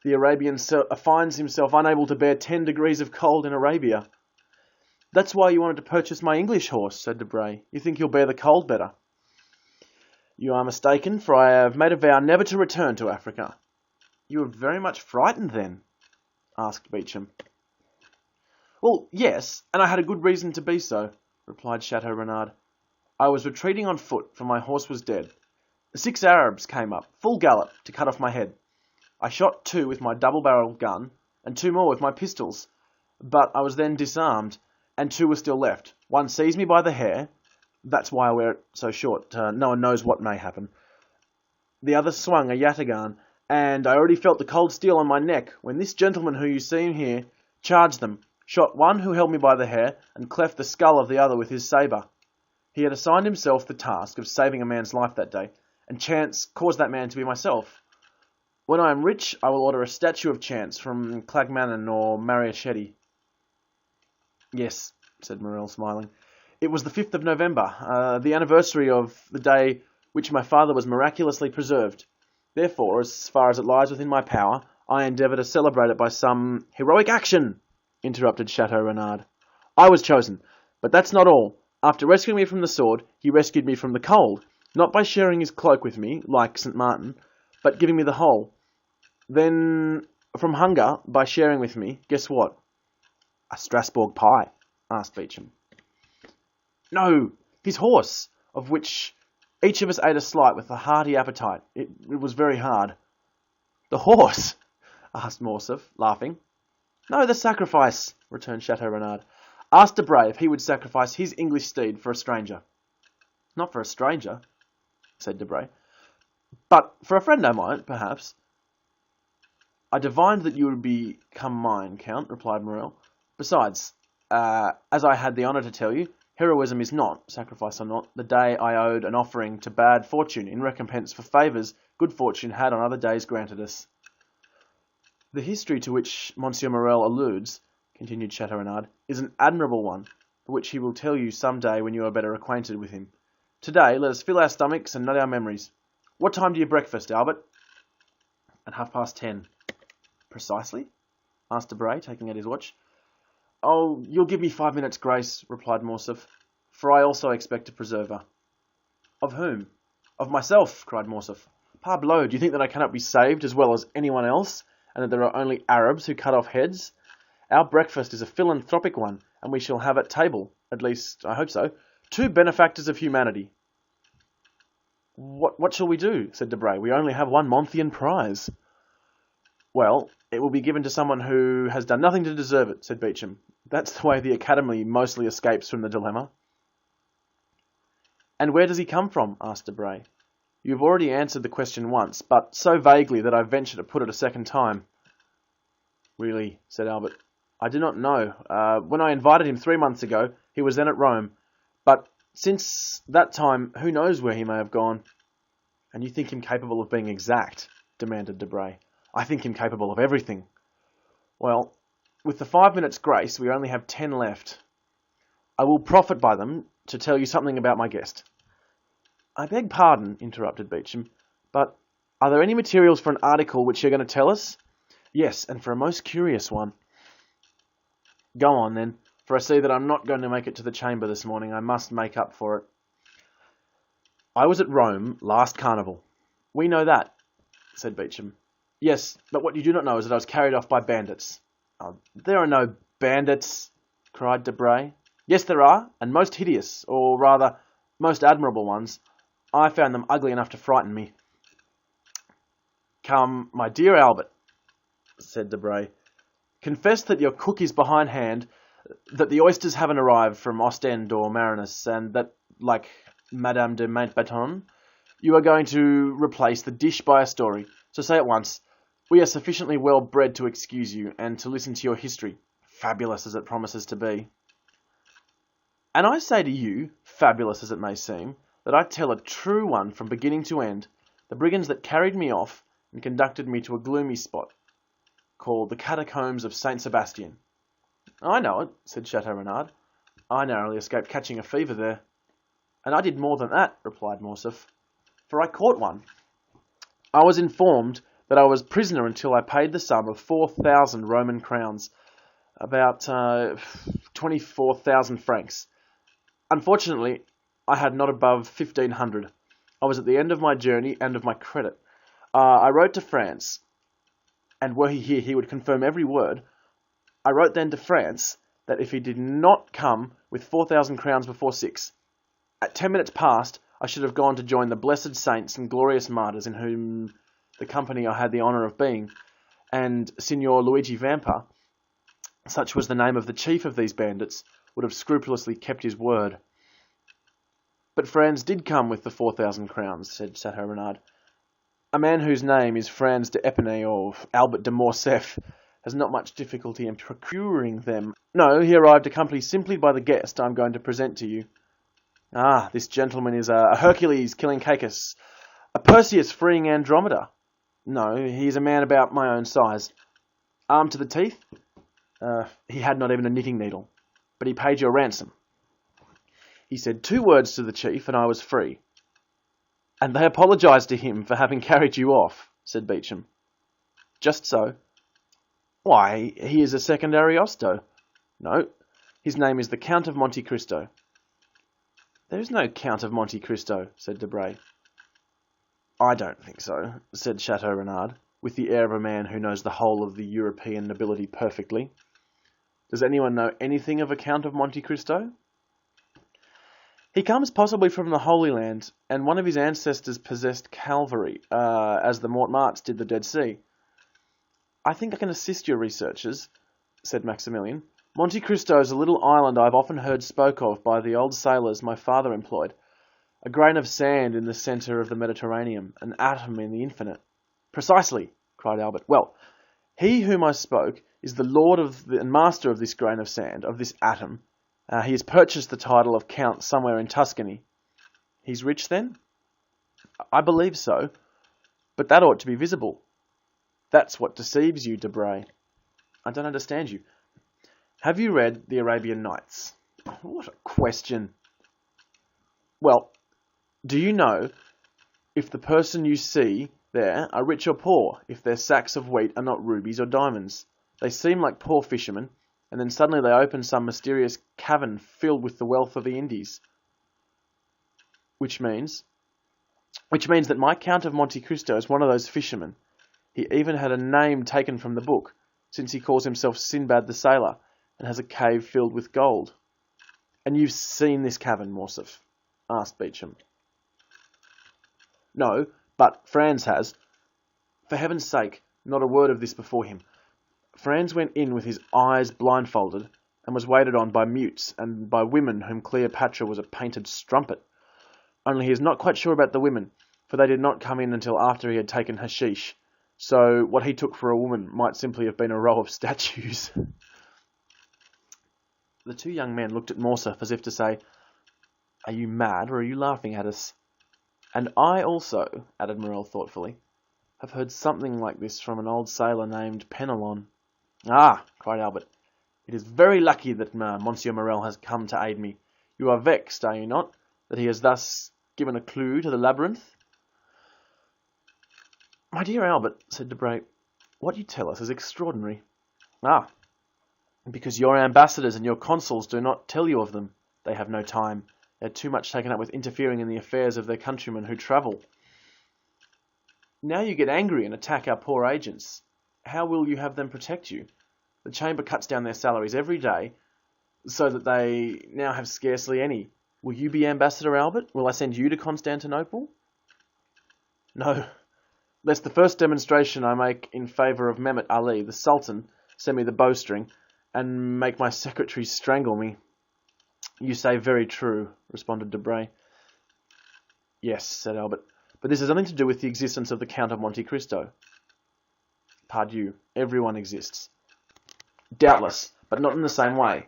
the Arabian finds himself unable to bear 10 degrees of cold in Arabia." "That's why you wanted to purchase my English horse," said Debray. "You think you'll bear the cold better." "You are mistaken, for I have made a vow never to return to Africa." "You were very much frightened, then?" asked Beauchamp. "Well, yes, and I had a good reason to be so," replied Chateau Renard. "I was retreating on foot, for my horse was dead. 6 Arabs came up, full gallop, to cut off my head. I shot 2 with my double-barreled gun, and 2 more with my pistols, but I was then disarmed, and 2 were still left. One seized me by the hair, that's why I wear it so short, no one knows what may happen. The other swung a yataghan, and I already felt the cold steel on my neck, when this gentleman who you see here charged them, shot one who held me by the hair, and cleft the skull of the other with his sabre. He had assigned himself the task of saving a man's life that day, and chance caused that man to be myself. When I am rich, I will order a statue of Chance from Clagmannan or Mariachetti." "Yes," said Morel, smiling. "It was the 5th of November, the anniversary of the day which my father was miraculously preserved. Therefore, as far as it lies within my power, I endeavour to celebrate it by some—" "Heroic action!" interrupted Chateau Renard. "I was chosen, but that's not all. After rescuing me from the sword, he rescued me from the cold, not by sharing his cloak with me, like St. Martin, but giving me the whole. Then, from hunger, by sharing with me, guess what? A Strasbourg pie." asked Beauchamp. No, his horse, of which each of us ate a slice with a hearty appetite. It was very hard. The horse? Asked Morcerf, laughing. No, the sacrifice, returned Chateau Renard. Ask Debray if he would sacrifice his English steed for a stranger. Not for a stranger, said Debray, but for a friend I might, perhaps. I divined that you would become mine, Count, replied Morel. Besides, as I had the honour to tell you, heroism is not, sacrifice or not, the day I owed an offering to bad fortune in recompense for favours good fortune had on other days granted us. The history to which Monsieur Morel alludes, continued Chateau Renard, is an admirable one, for which he will tell you some day when you are better acquainted with him. Today, let us fill our stomachs and nut our memories. What time do you breakfast, Albert? At 10:30. Precisely? Asked Debray, taking out his watch. Oh, you'll give me 5 minutes' grace, replied Morcerf, for I also expect a preserver. Of whom? Of myself, cried Morcerf. Parbleu, do you think that I cannot be saved as well as anyone else, and that there are only Arabs who cut off heads? Our breakfast is a philanthropic one, and we shall have at table, at least I hope so, 2 benefactors of humanity. What shall we do? Said Debray. We only have 1 Monthian prize. Well, it will be given to someone who has done nothing to deserve it, said Beauchamp. That's the way the Academy mostly escapes from the dilemma. And where does he come from? Asked Debray. You have already answered the question once, but so vaguely that I venture to put it a second time. Really, said Albert, I do not know. When I invited him 3 months ago, he was then at Rome. But since that time, who knows where he may have gone? And you think him capable of being exact? Demanded Debray. I think him capable of everything. Well, with the 5 minutes' grace, we only have 10 left. I will profit by them to tell you something about my guest. I beg pardon, interrupted Beauchamp, but are there any materials for an article which you're going to tell us? Yes, and for a most curious one. Go on, then, for I see that I'm not going to make it to the chamber this morning. I must make up for it. I was at Rome last carnival. We know that, said Beauchamp. Yes, but what you do not know is that I was carried off by bandits. There are no bandits, cried Debray. Yes, there are, and most hideous, or rather, most admirable ones. I found them ugly enough to frighten me. Come, my dear Albert, said Debray, confess that your cook is behindhand, that the oysters haven't arrived from Ostend or Marinus, and that, like Madame de Mountbatten, you are going to replace the dish by a story. So say at once, we are sufficiently well bred to excuse you, and to listen to your history, fabulous as it promises to be. And I say to you, fabulous as it may seem, that I tell a true one from beginning to end, the brigands that carried me off and conducted me to a gloomy spot, called the Catacombs of Saint Sebastian. I know it, said Chateau Renard. I narrowly escaped catching a fever there. And I did more than that, replied Morcerf, for I caught one. I was informed that I was prisoner until I paid the sum of 4,000 Roman crowns, about 24,000 francs. Unfortunately, I had not above 1,500. I was at the end of my journey and of my credit. I wrote to France, and were he here, he would confirm every word. I wrote then to France that if he did not come with 4,000 crowns before 6, at 10 minutes past, I should have gone to join the blessed saints and glorious martyrs in whom the company I had the honour of being, and Signor Luigi Vampa, such was the name of the chief of these bandits, would have scrupulously kept his word. But Franz did come with the 4,000 crowns, said Chateau Renard. A man whose name is Franz de Epinay or Albert de Morcerf has not much difficulty in procuring them. No, he arrived accompanied simply by the guest I am going to present to you. Ah, this gentleman is a Hercules killing Cacus, a Perseus freeing Andromeda. No, he is a man about my own size. Armed to the teeth? He had not even a knitting needle, but he paid your ransom. He said 2 words to the chief, and I was free. And they apologised to him for having carried you off, said Beauchamp. Just so. Why, he is a second Ariosto. No, his name is the Count of Monte Cristo. There is no Count of Monte Cristo, said Debray. I don't think so, said Chateau Renard, with the air of a man who knows the whole of the European nobility perfectly. Does anyone know anything of a Count of Monte Cristo? He comes possibly from the Holy Land, and one of his ancestors possessed Calvary, as the Montmartres did the Dead Sea. I think I can assist your researchers, said Maximilian. Monte Cristo is a little island I've often heard spoke of by the old sailors my father employed. A grain of sand in the centre of the Mediterranean, an atom in the infinite. Precisely, cried Albert. Well, he whom I spoke is the lord and master of this grain of sand, of this atom. He has purchased the title of Count somewhere in Tuscany. He's rich, then? I believe so, but that ought to be visible. That's what deceives you, Debray. I don't understand you. Have you read the Arabian Nights? What a question. Well, do you know if the person you see there are rich or poor, if their sacks of wheat are not rubies or diamonds? They seem like poor fishermen, and then suddenly they open some mysterious cavern filled with the wealth of the Indies. Which means that my Count of Monte Cristo is one of those fishermen. He even had a name taken from the book, since he calls himself Sinbad the Sailor, and has a cave filled with gold. And you've seen this cavern, Morcerf? Asked Beauchamp. No, but Franz has. For heaven's sake, not a word of this before him. Franz went in with his eyes blindfolded, and was waited on by mutes, and by women whom Cleopatra was a painted strumpet. Only he is not quite sure about the women, for they did not come in until after he had taken hashish, so what he took for a woman might simply have been a row of statues. The two young men looked at Morcerf as if to say, Are you mad, or are you laughing at us? And I also, added Morel thoughtfully, have heard something like this from an old sailor named Penelon. Ah, cried Albert, it is very lucky that Monsieur Morel has come to aid me. You are vexed, are you not, that he has thus given a clue to the labyrinth? My dear Albert, said Debray, what you tell us is extraordinary. Ah, because your ambassadors and your consuls do not tell you of them. They have no time. They are too much taken up with interfering in the affairs of their countrymen who travel. Now you get angry and attack our poor agents. How will you have them protect you? The Chamber cuts down their salaries every day, so that they now have scarcely any. Will you be Ambassador Albert? Will I send you to Constantinople? No, lest the first demonstration I make in favour of Mehmet Ali, the Sultan, send me the bowstring, and make my secretary strangle me. You say very true, responded Debray. Yes, said Albert, but this has nothing to do with the existence of the Count of Monte Cristo. Pardieu, everyone exists. Doubtless, but not in the same way.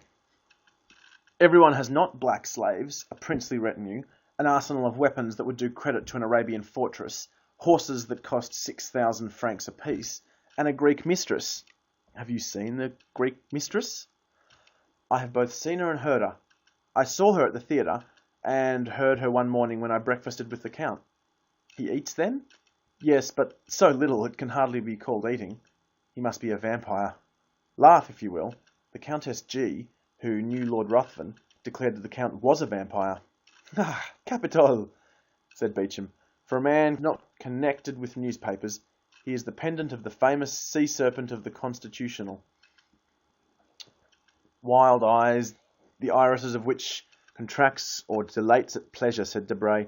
Everyone has not black slaves, a princely retinue, an arsenal of weapons that would do credit to an Arabian fortress, horses that cost 6,000 francs apiece, and a Greek mistress. Have you seen the Greek mistress? I have both seen her and heard her. I saw her at the theatre, and heard her one morning when I breakfasted with the Count. He eats then? Yes, but so little it can hardly be called eating. He must be a vampire. Laugh, if you will. The Countess G., who knew Lord Ruthven, declared that the Count was a vampire. Ah, capital, said Beauchamp. For a man not connected with newspapers, he is the pendant of the famous sea serpent of the Constitutional. Wild eyes, the irises of which contracts or dilates at pleasure, said Debray.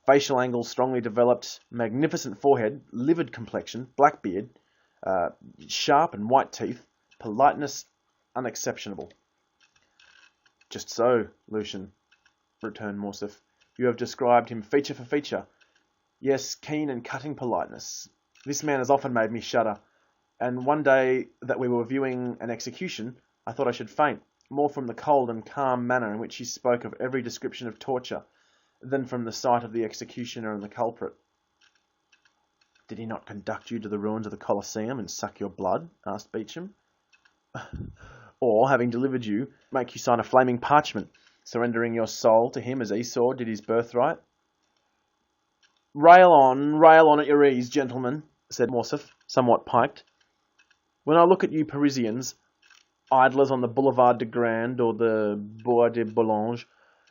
Facial angles strongly developed, magnificent forehead, livid complexion, black beard, sharp and white teeth, politeness unexceptionable. Just so, Lucian, returned Morcerf. You have described him feature for feature. Yes, keen and cutting politeness. This man has often made me shudder, and one day that we were viewing an execution, I thought I should faint, more from the cold and calm manner in which he spoke of every description of torture, than from the sight of the executioner and the culprit. Did he not conduct you to the ruins of the Colosseum and suck your blood? Asked Beauchamp. Or, having delivered you, make you sign a flaming parchment, surrendering your soul to him as Esau did his birthright? Rail on at your ease, gentlemen, said Morcerf, somewhat piqued. When I look at you Parisians, idlers on the Boulevard de Grand or the Bois de Boulogne,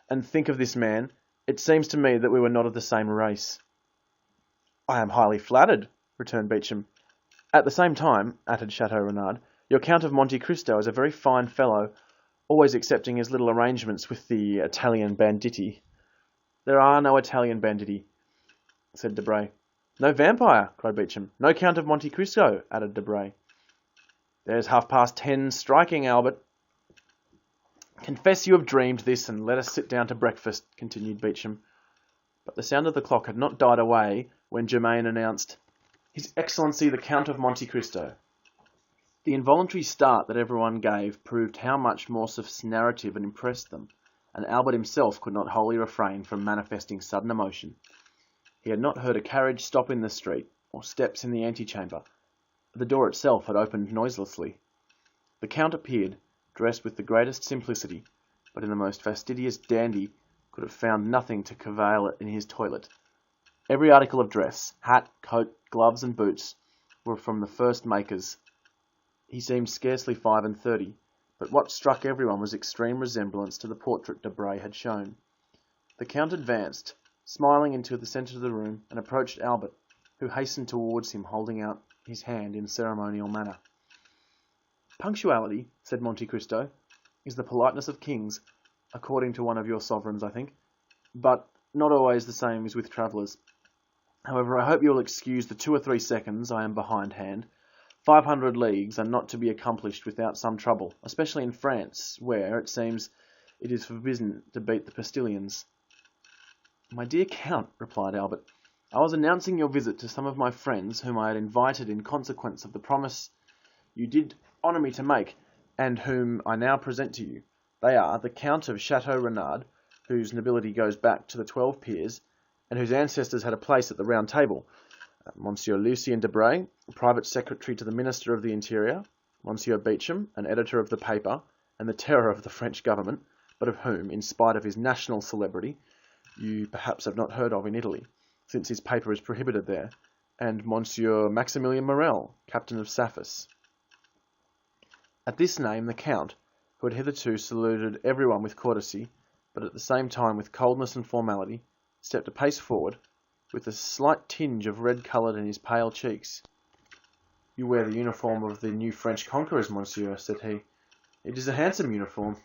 and think of this man, it seems to me that we were not of the same race. I am highly flattered, returned Beauchamp. At the same time, added Chateau Renard, Your Count of Monte Cristo is a very fine fellow, always accepting his little arrangements with the Italian banditti." "There are no Italian banditti," said Debray. "No vampire," cried Beauchamp. "No Count of Monte Cristo," added Debray. "There's 10:30 striking, Albert." "Confess you have dreamed this, and let us sit down to breakfast," continued Beauchamp. But the sound of the clock had not died away when Germain announced, "His Excellency the Count of Monte Cristo." The involuntary start that everyone gave proved how much Morcerf's narrative had impressed them, and Albert himself could not wholly refrain from manifesting sudden emotion. He had not heard a carriage stop in the street, or steps in the antechamber. The door itself had opened noiselessly. The Count appeared, dressed with the greatest simplicity, but in the most fastidious dandy could have found nothing to cavil in his toilet. Every article of dress, hat, coat, gloves, and boots, were from the first makers. He seemed scarcely 35, but what struck everyone was extreme resemblance to the portrait Debray had shown. The Count advanced, smiling, into the centre of the room, and approached Albert, who hastened towards him, holding out his hand in a ceremonial manner. "Punctuality," said Monte Cristo, "is the politeness of kings, according to one of your sovereigns, I think, but not always the same as with travellers. However, I hope you will excuse the 2 or 3 seconds I am behindhand. 500 leagues are not to be accomplished without some trouble, especially in France, where, it seems, it is forbidden to beat the postilions." "My dear Count," replied Albert, "I was announcing your visit to some of my friends whom I had invited in consequence of the promise you did honour me to make, and whom I now present to you. They are the Count of Chateau Renard, whose nobility goes back to the 12 peers, and whose ancestors had a place at the Round Table; Monsieur Lucien Debray, private secretary to the Minister of the Interior; Monsieur Beauchamp, an editor of the paper, and the terror of the French government, but of whom, in spite of his national celebrity, you perhaps have not heard of in Italy, since his paper is prohibited there; and Monsieur Maximilien Morel, captain of Saphis." At this name the Count, who had hitherto saluted everyone with courtesy, but at the same time with coldness and formality, stepped a pace forward, with a slight tinge of red colour in his pale cheeks. "You wear the uniform of the new French conquerors, monsieur," said he. "It is a handsome uniform."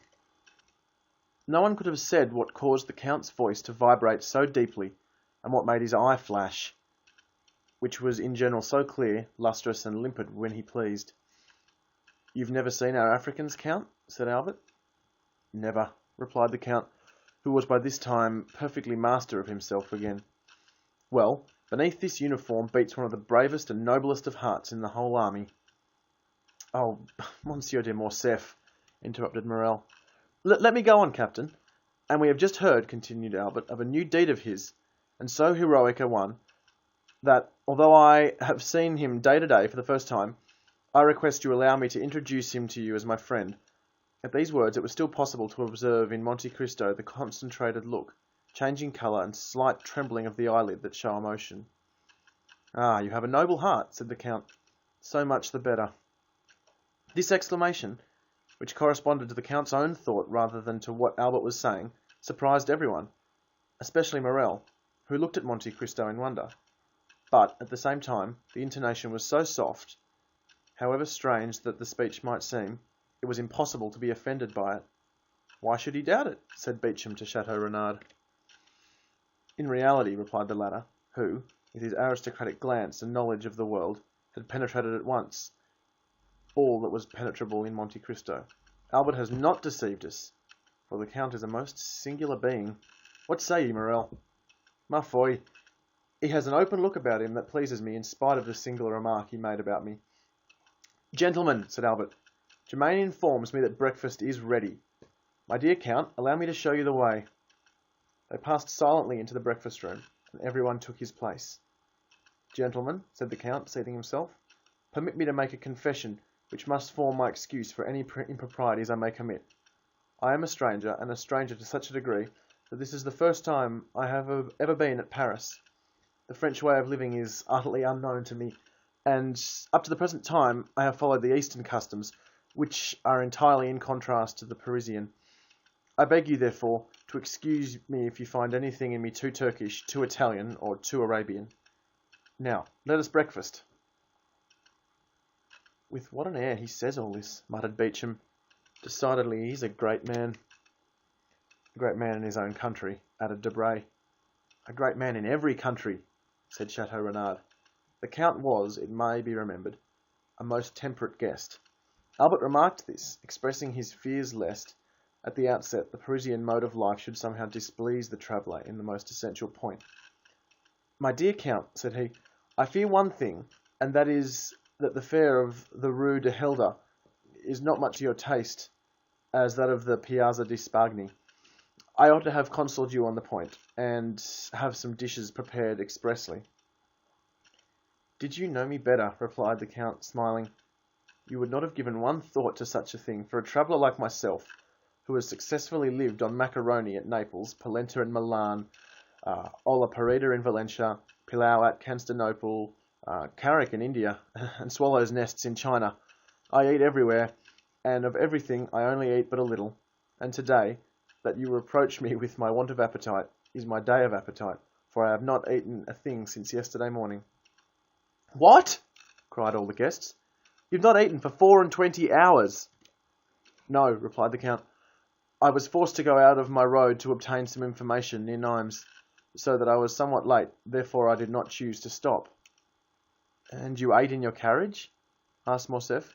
No one could have said what caused the Count's voice to vibrate so deeply, and what made his eye flash, which was in general so clear, lustrous, and limpid when he pleased. "You've never seen our Africans, Count?" said Albert. "Never," replied the Count, who was by this time perfectly master of himself again. "Well, beneath this uniform beats one of the bravest and noblest of hearts in the whole army." "Oh, Monsieur de Morcerf," interrupted Morel. Let me go on, Captain. And we have just heard," continued Albert, "of a new deed of his, and so heroic a one, that, although I have seen him day to day for the first time, I request you allow me to introduce him to you as my friend." At these words it was still possible to observe in Monte Cristo the concentrated look, changing colour, and slight trembling of the eyelid that show emotion. "Ah, you have a noble heart," said the Count. "So much the better." This exclamation, which corresponded to the Count's own thought rather than to what Albert was saying, surprised everyone, especially Morel, who looked at Monte Cristo in wonder. But, at the same time, the intonation was so soft, however strange that the speech might seem, it was impossible to be offended by it. "Why should he doubt it?" said Beauchamp to Chateau Renard. "In reality," replied the latter, who, with his aristocratic glance and knowledge of the world, had penetrated at once all that was penetrable in Monte Cristo, "Albert has not deceived us, for the Count is a most singular being. What say ye, Morel?" "Ma foi, he has an open look about him that pleases me, in spite of the singular remark he made about me." "Gentlemen," said Albert, "Germain informs me that breakfast is ready. My dear Count, allow me to show you the way." They passed silently into the breakfast room, and everyone took his place. "Gentlemen," said the Count, seating himself, "permit me to make a confession which must form my excuse for any improprieties I may commit. I am a stranger, and a stranger to such a degree that this is the first time I have ever been at Paris. The French way of living is utterly unknown to me, and up to the present time I have followed the Eastern customs, which are entirely in contrast to the Parisian. I beg you, therefore, to excuse me if you find anything in me too Turkish, too Italian, or too Arabian. Now, let us breakfast." With what an air he says all this, muttered Beauchamp. Decidedly, he's a great man. A great man in his own country, added Debray. A great man in every country, said Chateau Renard. The Count was, it may be remembered, a most temperate guest. Albert remarked this, expressing his fears lest, at the outset, the Parisian mode of life should somehow displease the traveller in the most essential point. My dear Count, said he, I fear one thing, and that is that the fare of the Rue de Helder is not much to your taste as that of the Piazza di Spagni. I ought to have consulted you on the point, and have some dishes prepared expressly. Did you know me better, replied the Count, smiling, you would not have given one thought to such a thing for a traveller like myself, who has successfully lived on macaroni at Naples, polenta in Milan, olla parida in Valencia, pilau at Constantinople, carrack in India, and swallows' nests in China. I eat everywhere, and of everything I only eat but a little, and today, that you reproach me with my want of appetite, is my day of appetite, for I have not eaten a thing since yesterday morning. What? Cried all the guests. You've not eaten for 24 hours. No, replied the Count. I was forced to go out of my road to obtain some information near Nimes, so that I was somewhat late, therefore I did not choose to stop. And you ate in your carriage? Asked Morcerf.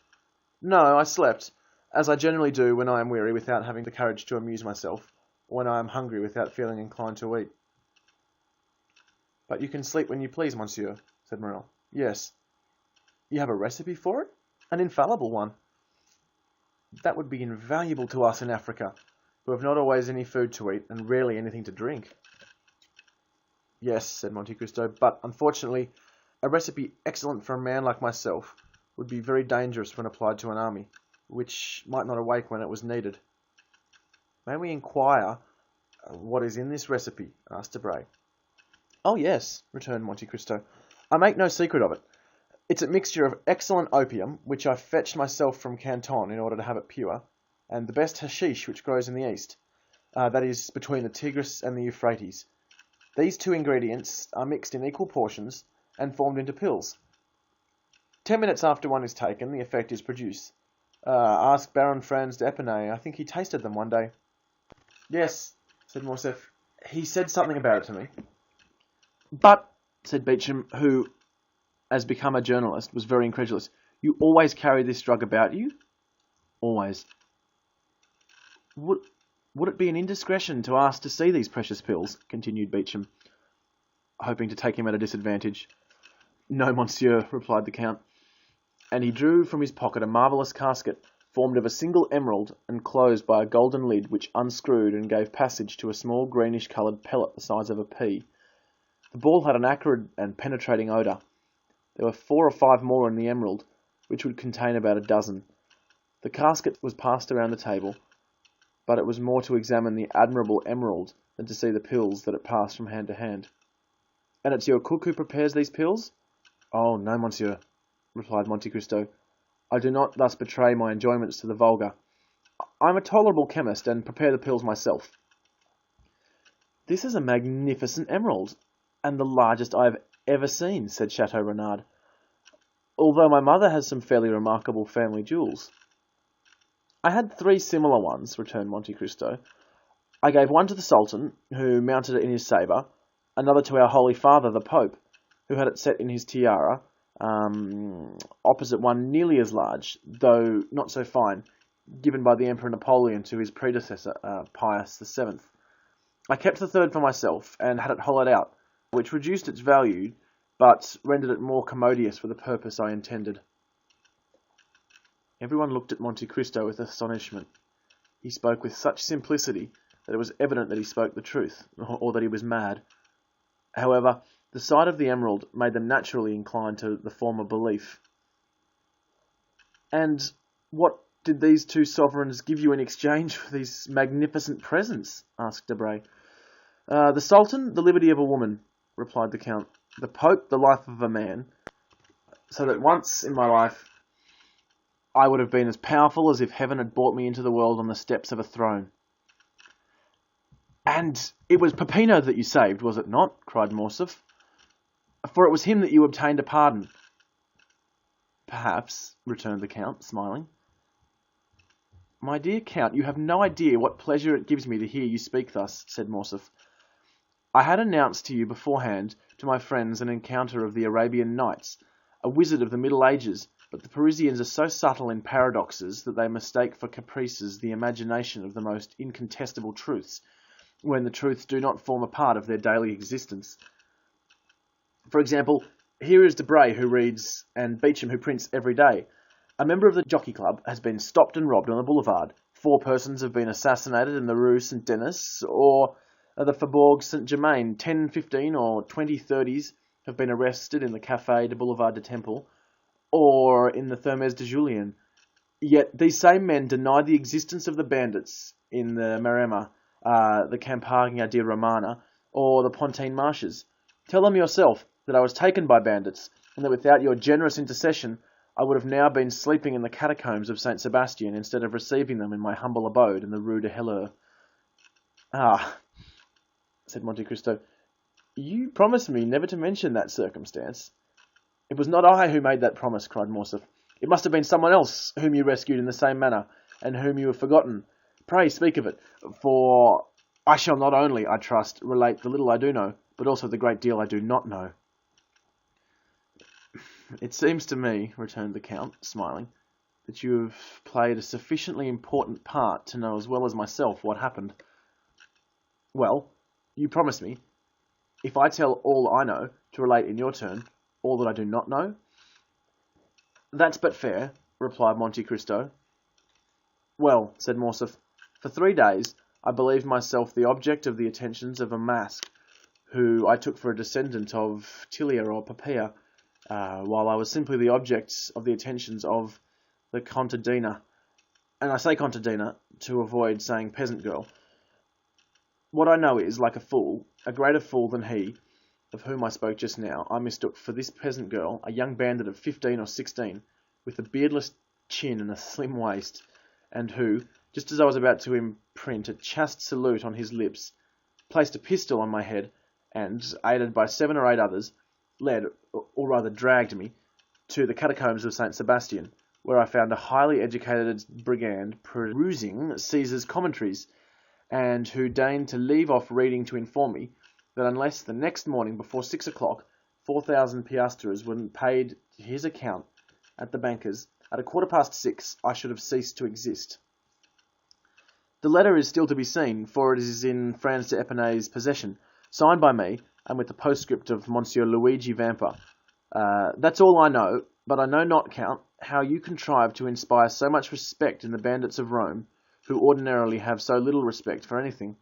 No, I slept, as I generally do when I am weary without having the courage to amuse myself, or when I am hungry without feeling inclined to eat. But you can sleep when you please, monsieur, said Morrel. Yes. You have a recipe for it? An infallible one. That would be invaluable to us in Africa, who have not always any food to eat and rarely anything to drink. Yes, said Monte Cristo, but unfortunately, a recipe excellent for a man like myself would be very dangerous when applied to an army, which might not awake when it was needed. May we inquire what is in this recipe? Asked Debray. Oh yes, returned Monte Cristo. I make no secret of it. It's a mixture of excellent opium, which I fetched myself from Canton in order to have it pure, and the best hashish which grows in the east, that is, between the Tigris and the Euphrates. These two ingredients are mixed in equal portions and formed into pills. 10 minutes after one is taken, the effect is produced. Ask Baron Franz d'Epinay. I think he tasted them one day. Yes, said Morcerf. He said something about it to me. But, said Beauchamp, who, as become a journalist, was very incredulous, you always carry this drug about you? Always. Would it be an indiscretion to ask to see these precious pills? Continued Beauchamp, hoping to take him at a disadvantage. No, monsieur, replied the Count, and he drew from his pocket a marvellous casket, formed of a single emerald and closed by a golden lid which unscrewed and gave passage to a small greenish-coloured pellet the size of a pea. The ball had an acrid and penetrating odour. There were 4 or 5 more in the emerald, which would contain about a dozen. The casket was passed around the table, but it was more to examine the admirable emerald than to see the pills that it passed from hand to hand. And it's your cook who prepares these pills? Oh, no, monsieur, replied Monte Cristo. I do not thus betray my enjoyments to the vulgar. I am a tolerable chemist, and prepare the pills myself. This is a magnificent emerald, and the largest I have ever seen, said Chateau Renard, although my mother has some fairly remarkable family jewels. I had 3 similar ones, returned Monte Cristo. I gave one to the Sultan, who mounted it in his sabre, another to our Holy Father, the Pope, who had it set in his tiara, opposite one nearly as large, though not so fine, given by the Emperor Napoleon to his predecessor, Pius VII. I kept the 3rd for myself, and had it hollowed out, which reduced its value, but rendered it more commodious for the purpose I intended. Everyone looked at Monte Cristo with astonishment. He spoke with such simplicity that it was evident that he spoke the truth, or that he was mad. However, the sight of the emerald made them naturally inclined to the former belief. And what did these 2 sovereigns give you in exchange for these magnificent presents? Asked Debray. The Sultan, the liberty of a woman, replied the Count. The Pope, the life of a man, so that once in my life I would have been as powerful as if heaven had brought me into the world on the steps of a throne. And it was Peppino that you saved, was it not? Cried Morcerf. For it was him that you obtained a pardon. Perhaps, returned the Count, smiling. My dear Count, you have no idea what pleasure it gives me to hear you speak thus, said Morcerf. I had announced to you beforehand, to my friends, an encounter of the Arabian Nights, a wizard of the Middle Ages, but the Parisians are so subtle in paradoxes that they mistake for caprices the imagination of the most incontestable truths, when the truths do not form a part of their daily existence. For example, here is Debray who reads, and Beauchamp who prints every day. A member of the Jockey Club has been stopped and robbed on the boulevard. 4 persons have been assassinated in the Rue Saint-Denis, or the Faubourg Saint-Germain. 10, 15, or 20 30s have been arrested in the Café de Boulevard de Temple, or in the Thermes de Julien. Yet these same men deny the existence of the bandits in the Maremma, the Campagna di Romana, or the Pontine Marshes. Tell them yourself that I was taken by bandits, and that without your generous intercession I would have now been sleeping in the catacombs of Saint Sebastian instead of receiving them in my humble abode in the Rue de Helleur. Ah, said Monte Cristo, you promised me never to mention that circumstance. It was not I who made that promise, cried Morcerf. It must have been someone else whom you rescued in the same manner, and whom you have forgotten. Pray speak of it, for I shall not only, I trust, relate the little I do know, but also the great deal I do not know. It seems to me, returned the Count, smiling, that you have played a sufficiently important part to know as well as myself what happened. Well, you promise me, if I tell all I know, to relate in your turn all that I do not know? That's but fair, replied Monte Cristo. Well, said Morcerf, for 3 days I believed myself the object of the attentions of a mask, who I took for a descendant of Tilia or Poppaea, while I was simply the object of the attentions of the contadina, and I say contadina to avoid saying peasant girl. What I know is, like a fool, a greater fool than he, of whom I spoke just now, I mistook for this peasant girl a young bandit of 15 or 16, with a beardless chin and a slim waist, and who, just as I was about to imprint a chaste salute on his lips, placed a pistol on my head, and, aided by 7 or 8 others, led, or rather dragged me, to the catacombs of Saint Sebastian, where I found a highly educated brigand perusing Caesar's commentaries, and who deigned to leave off reading to inform me that unless the next morning before 6 o'clock 4,000 piastres were paid to his account at the banker's, at 6:15 I should have ceased to exist. The letter is still to be seen, for it is in Franz de Epinay's possession, signed by me, and with the postscript of Monsieur Luigi Vampa. That's all I know, but I know not, Count, how you contrive to inspire so much respect in the bandits of Rome, who ordinarily have so little respect for anything.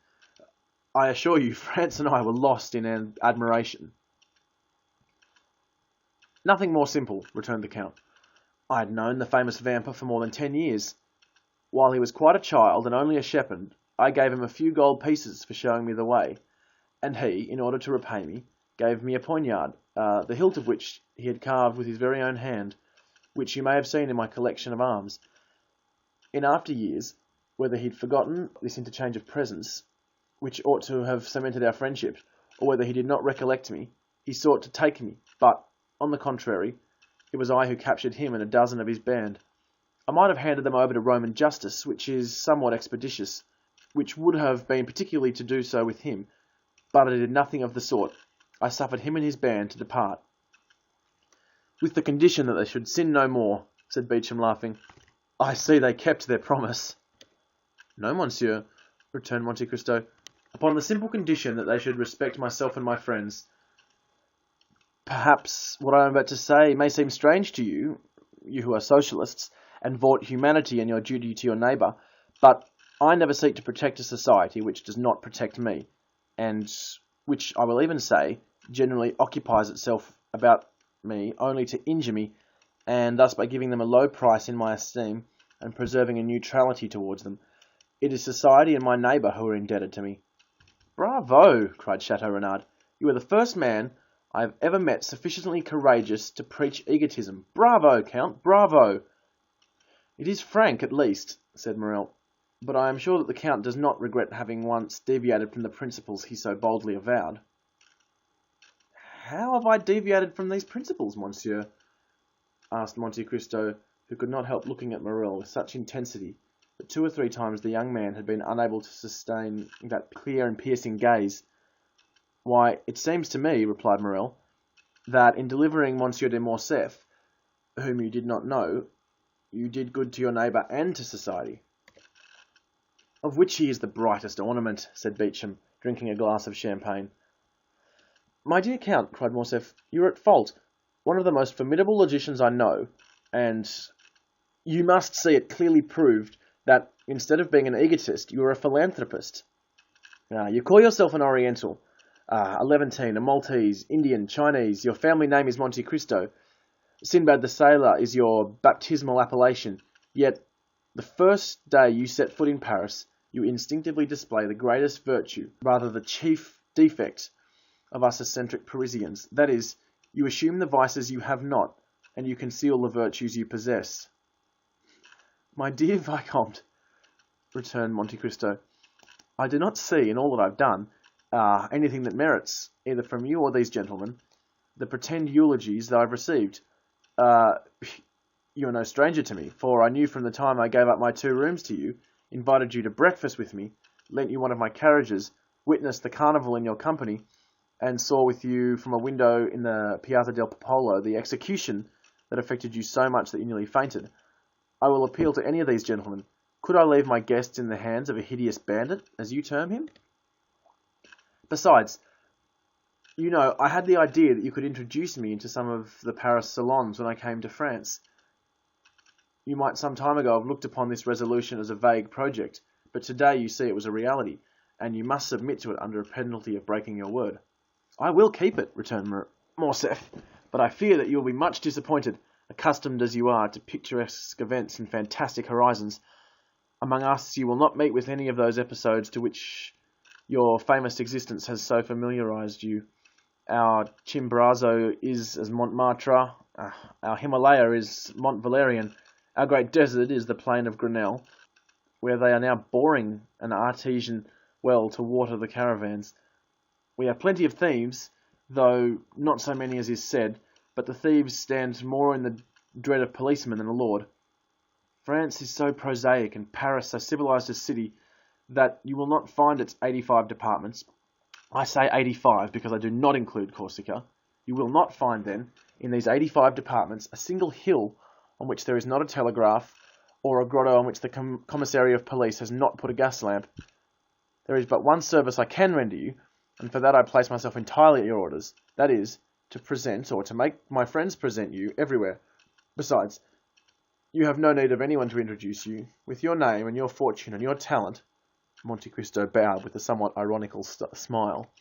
I assure you, France and I were lost in admiration. Nothing more simple, returned the Count. I had known the famous Vampa for more than 10 years. While he was quite a child and only a shepherd, I gave him a few gold pieces for showing me the way, and he, in order to repay me, gave me a poignard, the hilt of which he had carved with his very own hand, which you may have seen in my collection of arms. In after years, whether he'd forgotten this interchange of presents, which ought to have cemented our friendship, or whether he did not recollect me, he sought to take me, but, on the contrary, it was I who captured him and a dozen of his band. I might have handed them over to Roman justice, which is somewhat expeditious, which would have been particularly to do so with him, but I did nothing of the sort. I suffered him and his band to depart. With the condition that they should sin no more, said Beauchamp, laughing. I see they kept their promise. No, monsieur, returned Monte Cristo, upon the simple condition that they should respect myself and my friends. Perhaps what I am about to say may seem strange to you, you who are socialists, and vaunt humanity and your duty to your neighbour, but I never seek to protect a society which does not protect me, and which, I will even say, generally occupies itself about me only to injure me, and thus by giving them a low price in my esteem, and preserving a neutrality towards them. It is society and my neighbour who are indebted to me. Bravo, cried Chateau Renard. You are the first man I have ever met sufficiently courageous to preach egotism. Bravo, Count, bravo. It is frank, at least, said Morel, but I am sure that the Count does not regret having once deviated from the principles he so boldly avowed. How have I deviated from these principles, monsieur? asked Monte Cristo, who could not help looking at Morrel with such intensity that 2 or 3 times the young man had been unable to sustain that clear and piercing gaze. "Why, it seems to me," replied Morrel, "that in delivering Monsieur de Morcerf, whom you did not know, you did good to your neighbour and to society." "Of which he is the brightest ornament," said Beauchamp, drinking a glass of champagne. "My dear Count," cried Morcerf, "you are at fault. One of the most formidable logicians I know, and you must see it clearly proved that, instead of being an egotist, you are a philanthropist. You call yourself an Oriental, a Levantine, a Maltese, Indian, Chinese. Your family name is Monte Cristo. Sinbad the Sailor is your baptismal appellation. Yet, the first day you set foot in Paris, you instinctively display the greatest virtue, rather the chief defect, of us eccentric Parisians. That is, you assume the vices you have not, and you conceal the virtues you possess." "My dear Vicomte," returned Monte Cristo, "I do not see, in all that I've done, anything that merits, either from you or these gentlemen, the pretended eulogies that I've received. You are no stranger to me, for I knew from the time I gave up my 2 rooms to you, invited you to breakfast with me, lent you one of my carriages, witnessed the carnival in your company, and saw with you from a window in the Piazza del Popolo the execution that affected you so much that you nearly fainted. I will appeal to any of these gentlemen. Could I leave my guests in the hands of a hideous bandit, as you term him? Besides, you know, I had the idea that you could introduce me into some of the Paris salons when I came to France. You might some time ago have looked upon this resolution as a vague project, but today you see it was a reality, and you must submit to it under a penalty of breaking your word." "I will keep it," returned Morcerf, "but I fear that you will be much disappointed, accustomed as you are to picturesque events and fantastic horizons. Among us you will not meet with any of those episodes to which your famous existence has so familiarized you. Our Chimborazo is as Montmartre, our Himalaya is Mont Valérien, our great desert is the plain of Grenelle, where they are now boring an artesian well to water the caravans. We have plenty of thieves, though not so many as is said, but the thieves stand more in the dread of policemen than a lord. France is so prosaic, and Paris so civilized a city, that you will not find its 85 departments. I say 85 because I do not include Corsica. You will not find, then, in these 85 departments, a single hill on which there is not a telegraph, or a grotto on which the commissary of police has not put a gas lamp. There is but one service I can render you, and for that I place myself entirely at your orders. That is, to present, or to make my friends present you, everywhere. Besides, you have no need of anyone to introduce you. With your name, and your fortune, and your talent," Monte Cristo bowed with a somewhat ironical smile,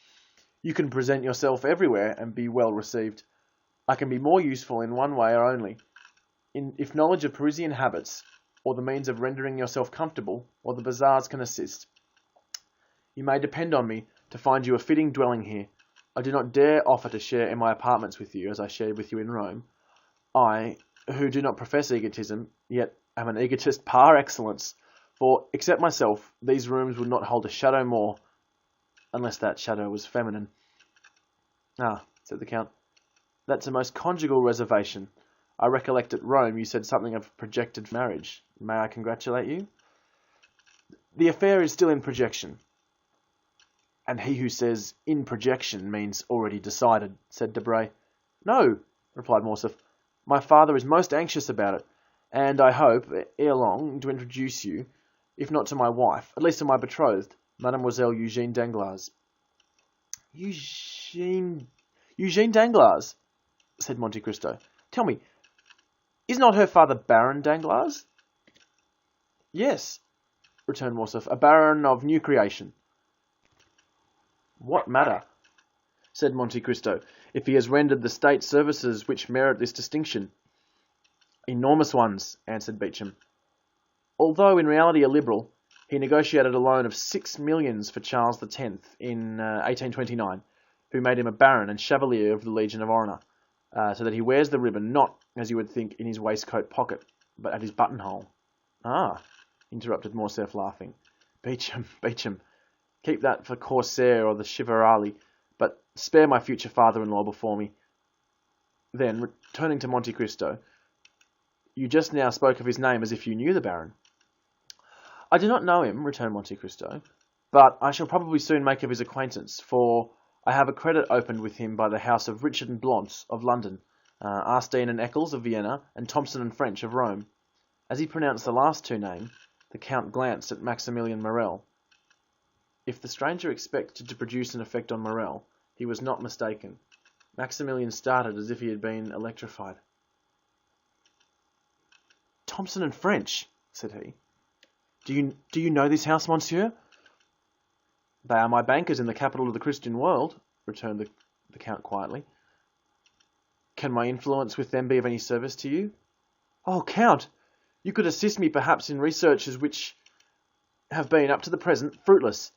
"you can present yourself everywhere, and be well received. I can be more useful in one way only. If knowledge of Parisian habits, or the means of rendering yourself comfortable, or the bazaars can assist, you may depend on me to find you a fitting dwelling here. I do not dare offer to share in my apartments with you, as I shared with you in Rome. I, who do not profess egotism, yet am an egotist par excellence, for, except myself, these rooms would not hold a shadow more, unless that shadow was feminine." "Ah," said the Count, "that's a most conjugal reservation. I recollect at Rome you said something of projected marriage. May I congratulate you?" "The affair is still in projection." "And he who says 'in projection' means already decided," said Debray. "No," replied Morcerf. "My father is most anxious about it, and I hope, ere long, to introduce you, if not to my wife, at least to my betrothed, Mademoiselle Eugène Danglers." Eugène Danglers," said Monte Cristo. "Tell me, is not her father Baron Danglers?" "Yes," returned Morcerf, "a baron of new creation." "What matter," said Monte Cristo, "if he has rendered the state services which merit this distinction?" "Enormous ones," answered Beauchamp. "Although in reality a liberal, he negotiated a loan of 6 millions for Charles X in 1829, who made him a baron and chevalier of the Legion of Honor, so that he wears the ribbon not, as you would think, in his waistcoat pocket, but at his buttonhole." "Ah," interrupted Morcerf, laughing. Beauchamp, keep that for Corsair or the Chivarali, but spare my future father-in-law before me." Then, turning to Monte Cristo, You just now spoke of his name as if you knew the Baron. I do not know him, returned Monte Cristo, but I shall probably soon make of his acquaintance, for I have a credit opened with him by the house of Richard and Blonce of London, Arstein and Eccles of Vienna, and Thompson and French of Rome. As he pronounced the last two names, the Count glanced at Maximilian Morrel. If the stranger expected to produce an effect on Morrel, he was not mistaken. Maximilian started as if he had been electrified. Thompson and French, said he. Do you know this house, monsieur? They are my bankers in the capital of the Christian world, returned the Count quietly. Can my influence with them be of any service to you? Oh, Count, you could assist me perhaps in researches which have been, up to the present, fruitless.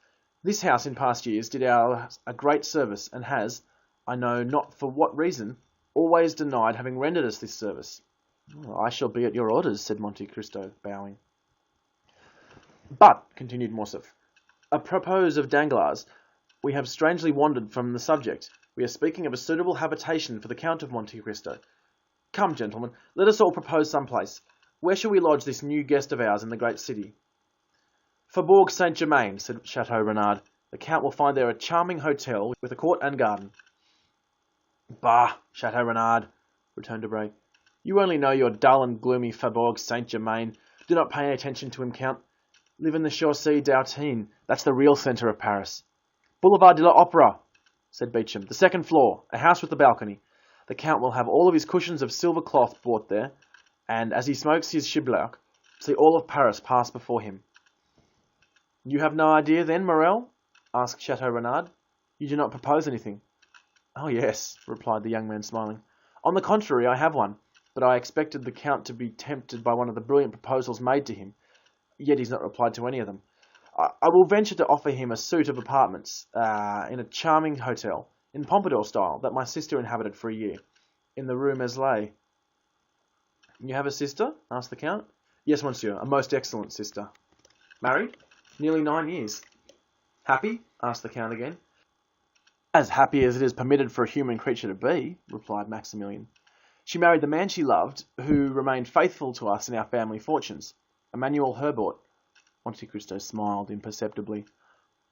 This house in past years did a great service, and has, I know not for what reason, always denied having rendered us this service. Oh, I shall be at your orders, said Monte Cristo, bowing. But, continued Morcerf, apropos of Danglers, we have strangely wandered from the subject. We are speaking of a suitable habitation for the Count of Monte Cristo. Come, gentlemen, let us all propose some place. Where shall we lodge this new guest of ours in the great city? Faubourg Saint-Germain, said Chateau Renard. The Count will find there a charming hotel with a court and garden. Bah, Chateau Renard, returned Debray. You only know your dull and gloomy Faubourg Saint-Germain. Do not pay any attention to him, Count. Live in the Chaussée d'Artine. That's the real centre of Paris. Boulevard de l'Opéra, said Beauchamp. The second floor, a house with a balcony. The Count will have all of his cushions of silver cloth bought there, and as he smokes his shibboleth, see all of Paris pass before him. You have no idea then, Morrel? Asked Chateau Renard. You do not propose anything. Oh yes, replied the young man, smiling. On the contrary, I have one, but I expected the Count to be tempted by one of the brilliant proposals made to him. Yet he's not replied to any of them. I will venture to offer him a suite of apartments in a charming hotel, in Pompadour style, that my sister inhabited for a year, in the Rue Meslay. You have a sister? Asked the Count. Yes, monsieur, a most excellent sister. Married? Nearly 9 years. Happy? Asked the Count again. As happy as it is permitted for a human creature to be, replied Maximilian. She married the man she loved, who remained faithful to us in our family fortunes, Emmanuel Herbort. Monte Cristo smiled imperceptibly.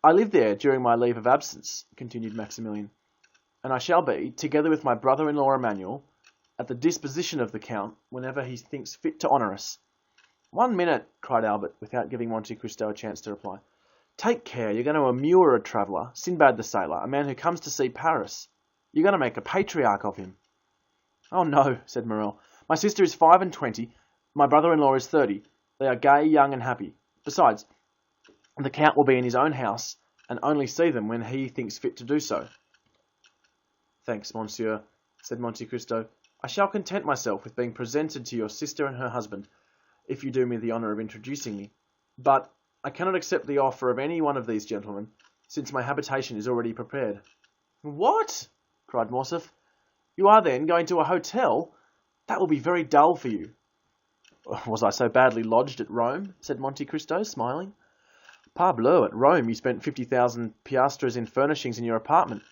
I lived there during my leave of absence, continued Maximilian, and I shall be, together with my brother-in-law Emmanuel, at the disposition of the Count whenever he thinks fit to honour us. 1 minute, cried Albert, without giving Monte Cristo a chance to reply. Take care, you're going to immure a traveller, Sinbad the sailor, a man who comes to see Paris. You're going to make a patriarch of him. Oh no, said Morrel. My sister is 25, my brother-in-law is 30. They are gay, young, and happy. Besides, the Count will be in his own house, and only see them when he thinks fit to do so. Thanks, monsieur, said Monte Cristo. I shall content myself with being presented to your sister and her husband, if you do me the honour of introducing me. But I cannot accept the offer of any one of these gentlemen, since my habitation is already prepared. What? Cried Morcerf. You are then going to a hotel? That will be very dull for you. Was I so badly lodged at Rome? Said Monte Cristo, smiling. Parbleu, at Rome you spent 50,000 piastres in furnishings in your apartment,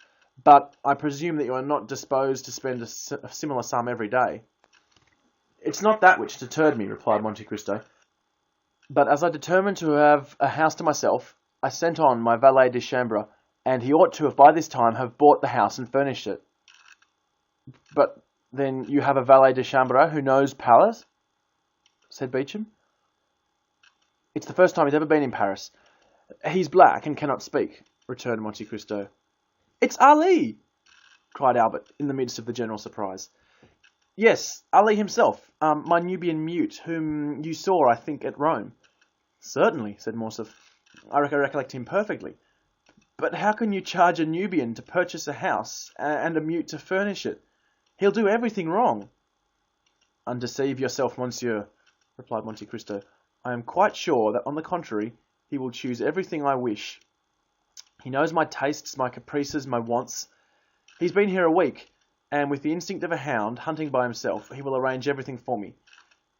but I presume that you are not disposed to spend a similar sum every day. It's not that which deterred me, replied Monte Cristo. But as I determined to have a house to myself, I sent on my valet de chambre, and he ought to have by this time have bought the house and furnished it. But then you have a valet de chambre who knows Paris? Said Beauchamp. It's the first time he's ever been in Paris. He's black and cannot speak, returned Monte Cristo. It's Ali! Cried Albert, in the midst of the general surprise. Yes, Ali himself, my Nubian mute, whom you saw, I think, at Rome. Certainly, said Morcerf. I recollect him perfectly. But how can you charge a Nubian to purchase a house, and a mute to furnish it? He'll do everything wrong. Undeceive yourself, monsieur, replied Monte Cristo. I am quite sure that, on the contrary, he will choose everything I wish. He knows my tastes, my caprices, my wants. He's been here a week, and with the instinct of a hound, hunting by himself, he will arrange everything for me.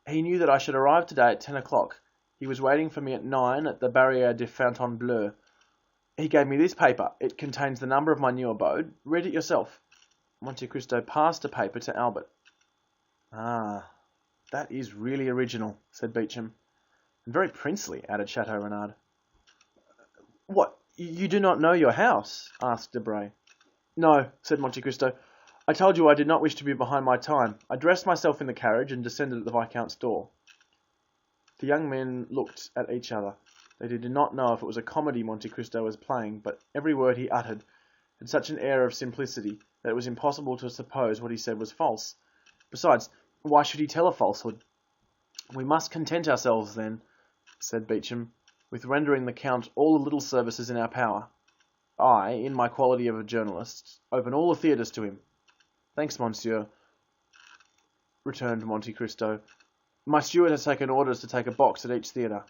He knew that I should arrive today at 10 o'clock. He was waiting for me at 9 at the Barrière de Fontainebleau. He gave me this paper. It contains the number of my new abode. Read it yourself. Monte Cristo passed a paper to Albert. Ah, "That is really original," said Beauchamp. "And very princely," added Chateau Renaud. "What, you do not know your house?" asked Debray. "No," said Monte Cristo. "I told you I did not wish to be behind my time. I dressed myself in the carriage and descended at the Viscount's door." The young men looked at each other. They did not know if it was a comedy Monte Cristo was playing, but every word he uttered had such an air of simplicity that it was impossible to suppose what he said was false. Besides, why should he tell a falsehood? "We must content ourselves, then," said Beauchamp, "with rendering the Count all the little services in our power. I, in my quality of a journalist, open all the theatres to him." "Thanks, monsieur," returned Monte Cristo. "My steward has taken orders to take a box at each theatre."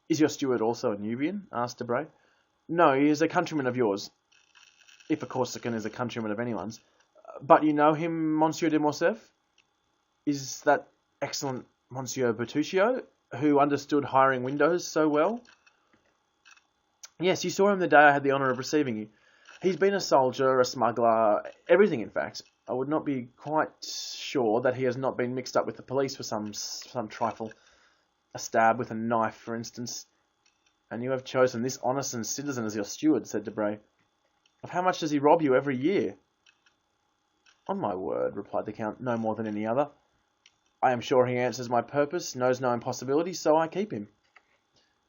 "Is your steward also a Nubian?" asked Debray. "No, he is a countryman of yours, if a Corsican is a countryman of anyone's. But you know him, Monsieur de Morcerf? Is that excellent Monsieur Bertuccio, who understood hiring windows so well?" "Yes, you saw him the day I had the honour of receiving you. He's been a soldier, a smuggler, everything in fact. I would not be quite sure that he has not been mixed up with the police for some trifle. A stab with a knife, for instance." "And you have chosen this honest citizen as your steward," said Debray. "Of how much does he rob you every year?" "On my word," replied the Count, "no more than any other. I am sure he answers my purpose, knows no impossibility, so I keep him."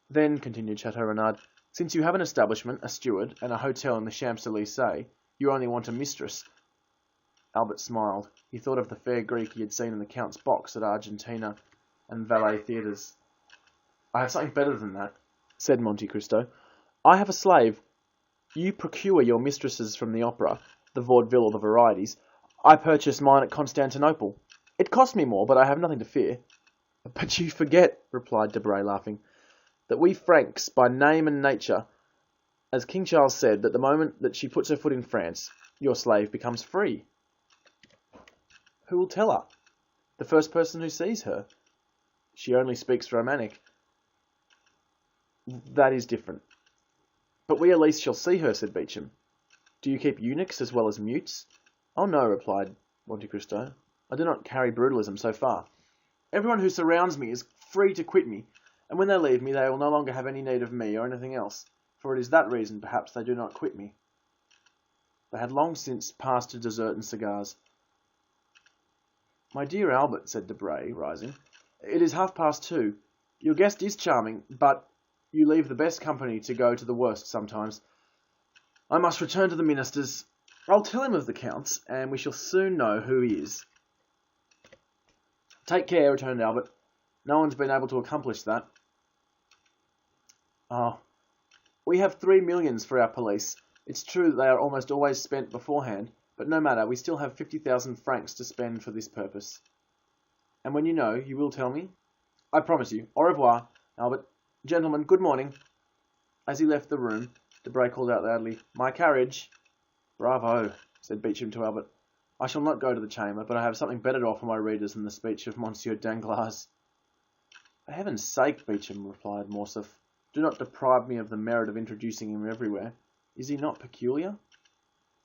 "Then," continued Chateau Renaud, "since you have an establishment, a steward, and a hotel in the Champs-Élysées, you only want a mistress." Albert smiled. He thought of the fair Greek he had seen in the Count's box at Argentina and valet theatres. "I have something better than that," said Monte Cristo. "I have a slave. You procure your mistresses from the opera, the vaudeville, or the varieties. I purchase mine at Constantinople. It costs me more, but I have nothing to fear." "But you forget," replied Debray, laughing, "that we Franks, by name and nature, as King Charles said, that the moment that she puts her foot in France, your slave becomes free." "Who will tell her?" "The first person who sees her. She only speaks Romanic." "That is different." "But we at least shall see her," said Beauchamp. "Do you keep eunuchs as well as mutes?" "Oh no," replied Monte Cristo. "I do not carry brutalism so far. Everyone who surrounds me is free to quit me, and when they leave me they will no longer have any need of me or anything else, for it is that reason, perhaps, they do not quit me." They had long since passed to dessert and cigars. "My dear Albert," said Debray, rising, "it is 2:30. Your guest is charming, but you leave the best company to go to the worst sometimes. I must return to the ministers. I'll tell him of the Count's, and we shall soon know who he is." "Take care," returned Albert. "No one's been able to accomplish that." "Oh, we have 3 millions for our police. It's true that they are almost always spent beforehand, but no matter, we still have 50,000 francs to spend for this purpose." "And when you know, you will tell me?" "I promise you. Au revoir, Albert. Gentlemen, good morning." As he left the room, Debray called out loudly, "My carriage!" "Bravo," said Beauchamp to Albert. "I shall not go to the chamber, but I have something better to offer my readers than the speech of Monsieur Danglers." "For heaven's sake, Beauchamp," replied Morcerf, "do not deprive me of the merit of introducing him everywhere. Is he not peculiar?"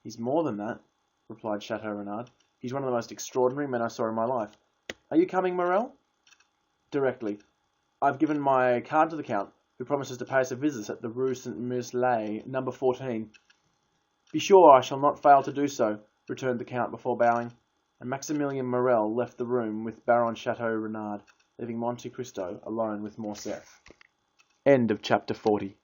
"He's more than that," replied Chateau Renaud. "He's one of the most extraordinary men I saw in my life. Are you coming, Morel?" "Directly. I've given my card to the Count, who promises to pay us a visit at the Rue Saint-Marseilles, number 14. "Be sure I shall not fail to do so," returned the Count before bowing, and Maximilien Morel left the room with Baron Chateau Renaud, leaving Monte Cristo alone with Morcerf. End of chapter 40.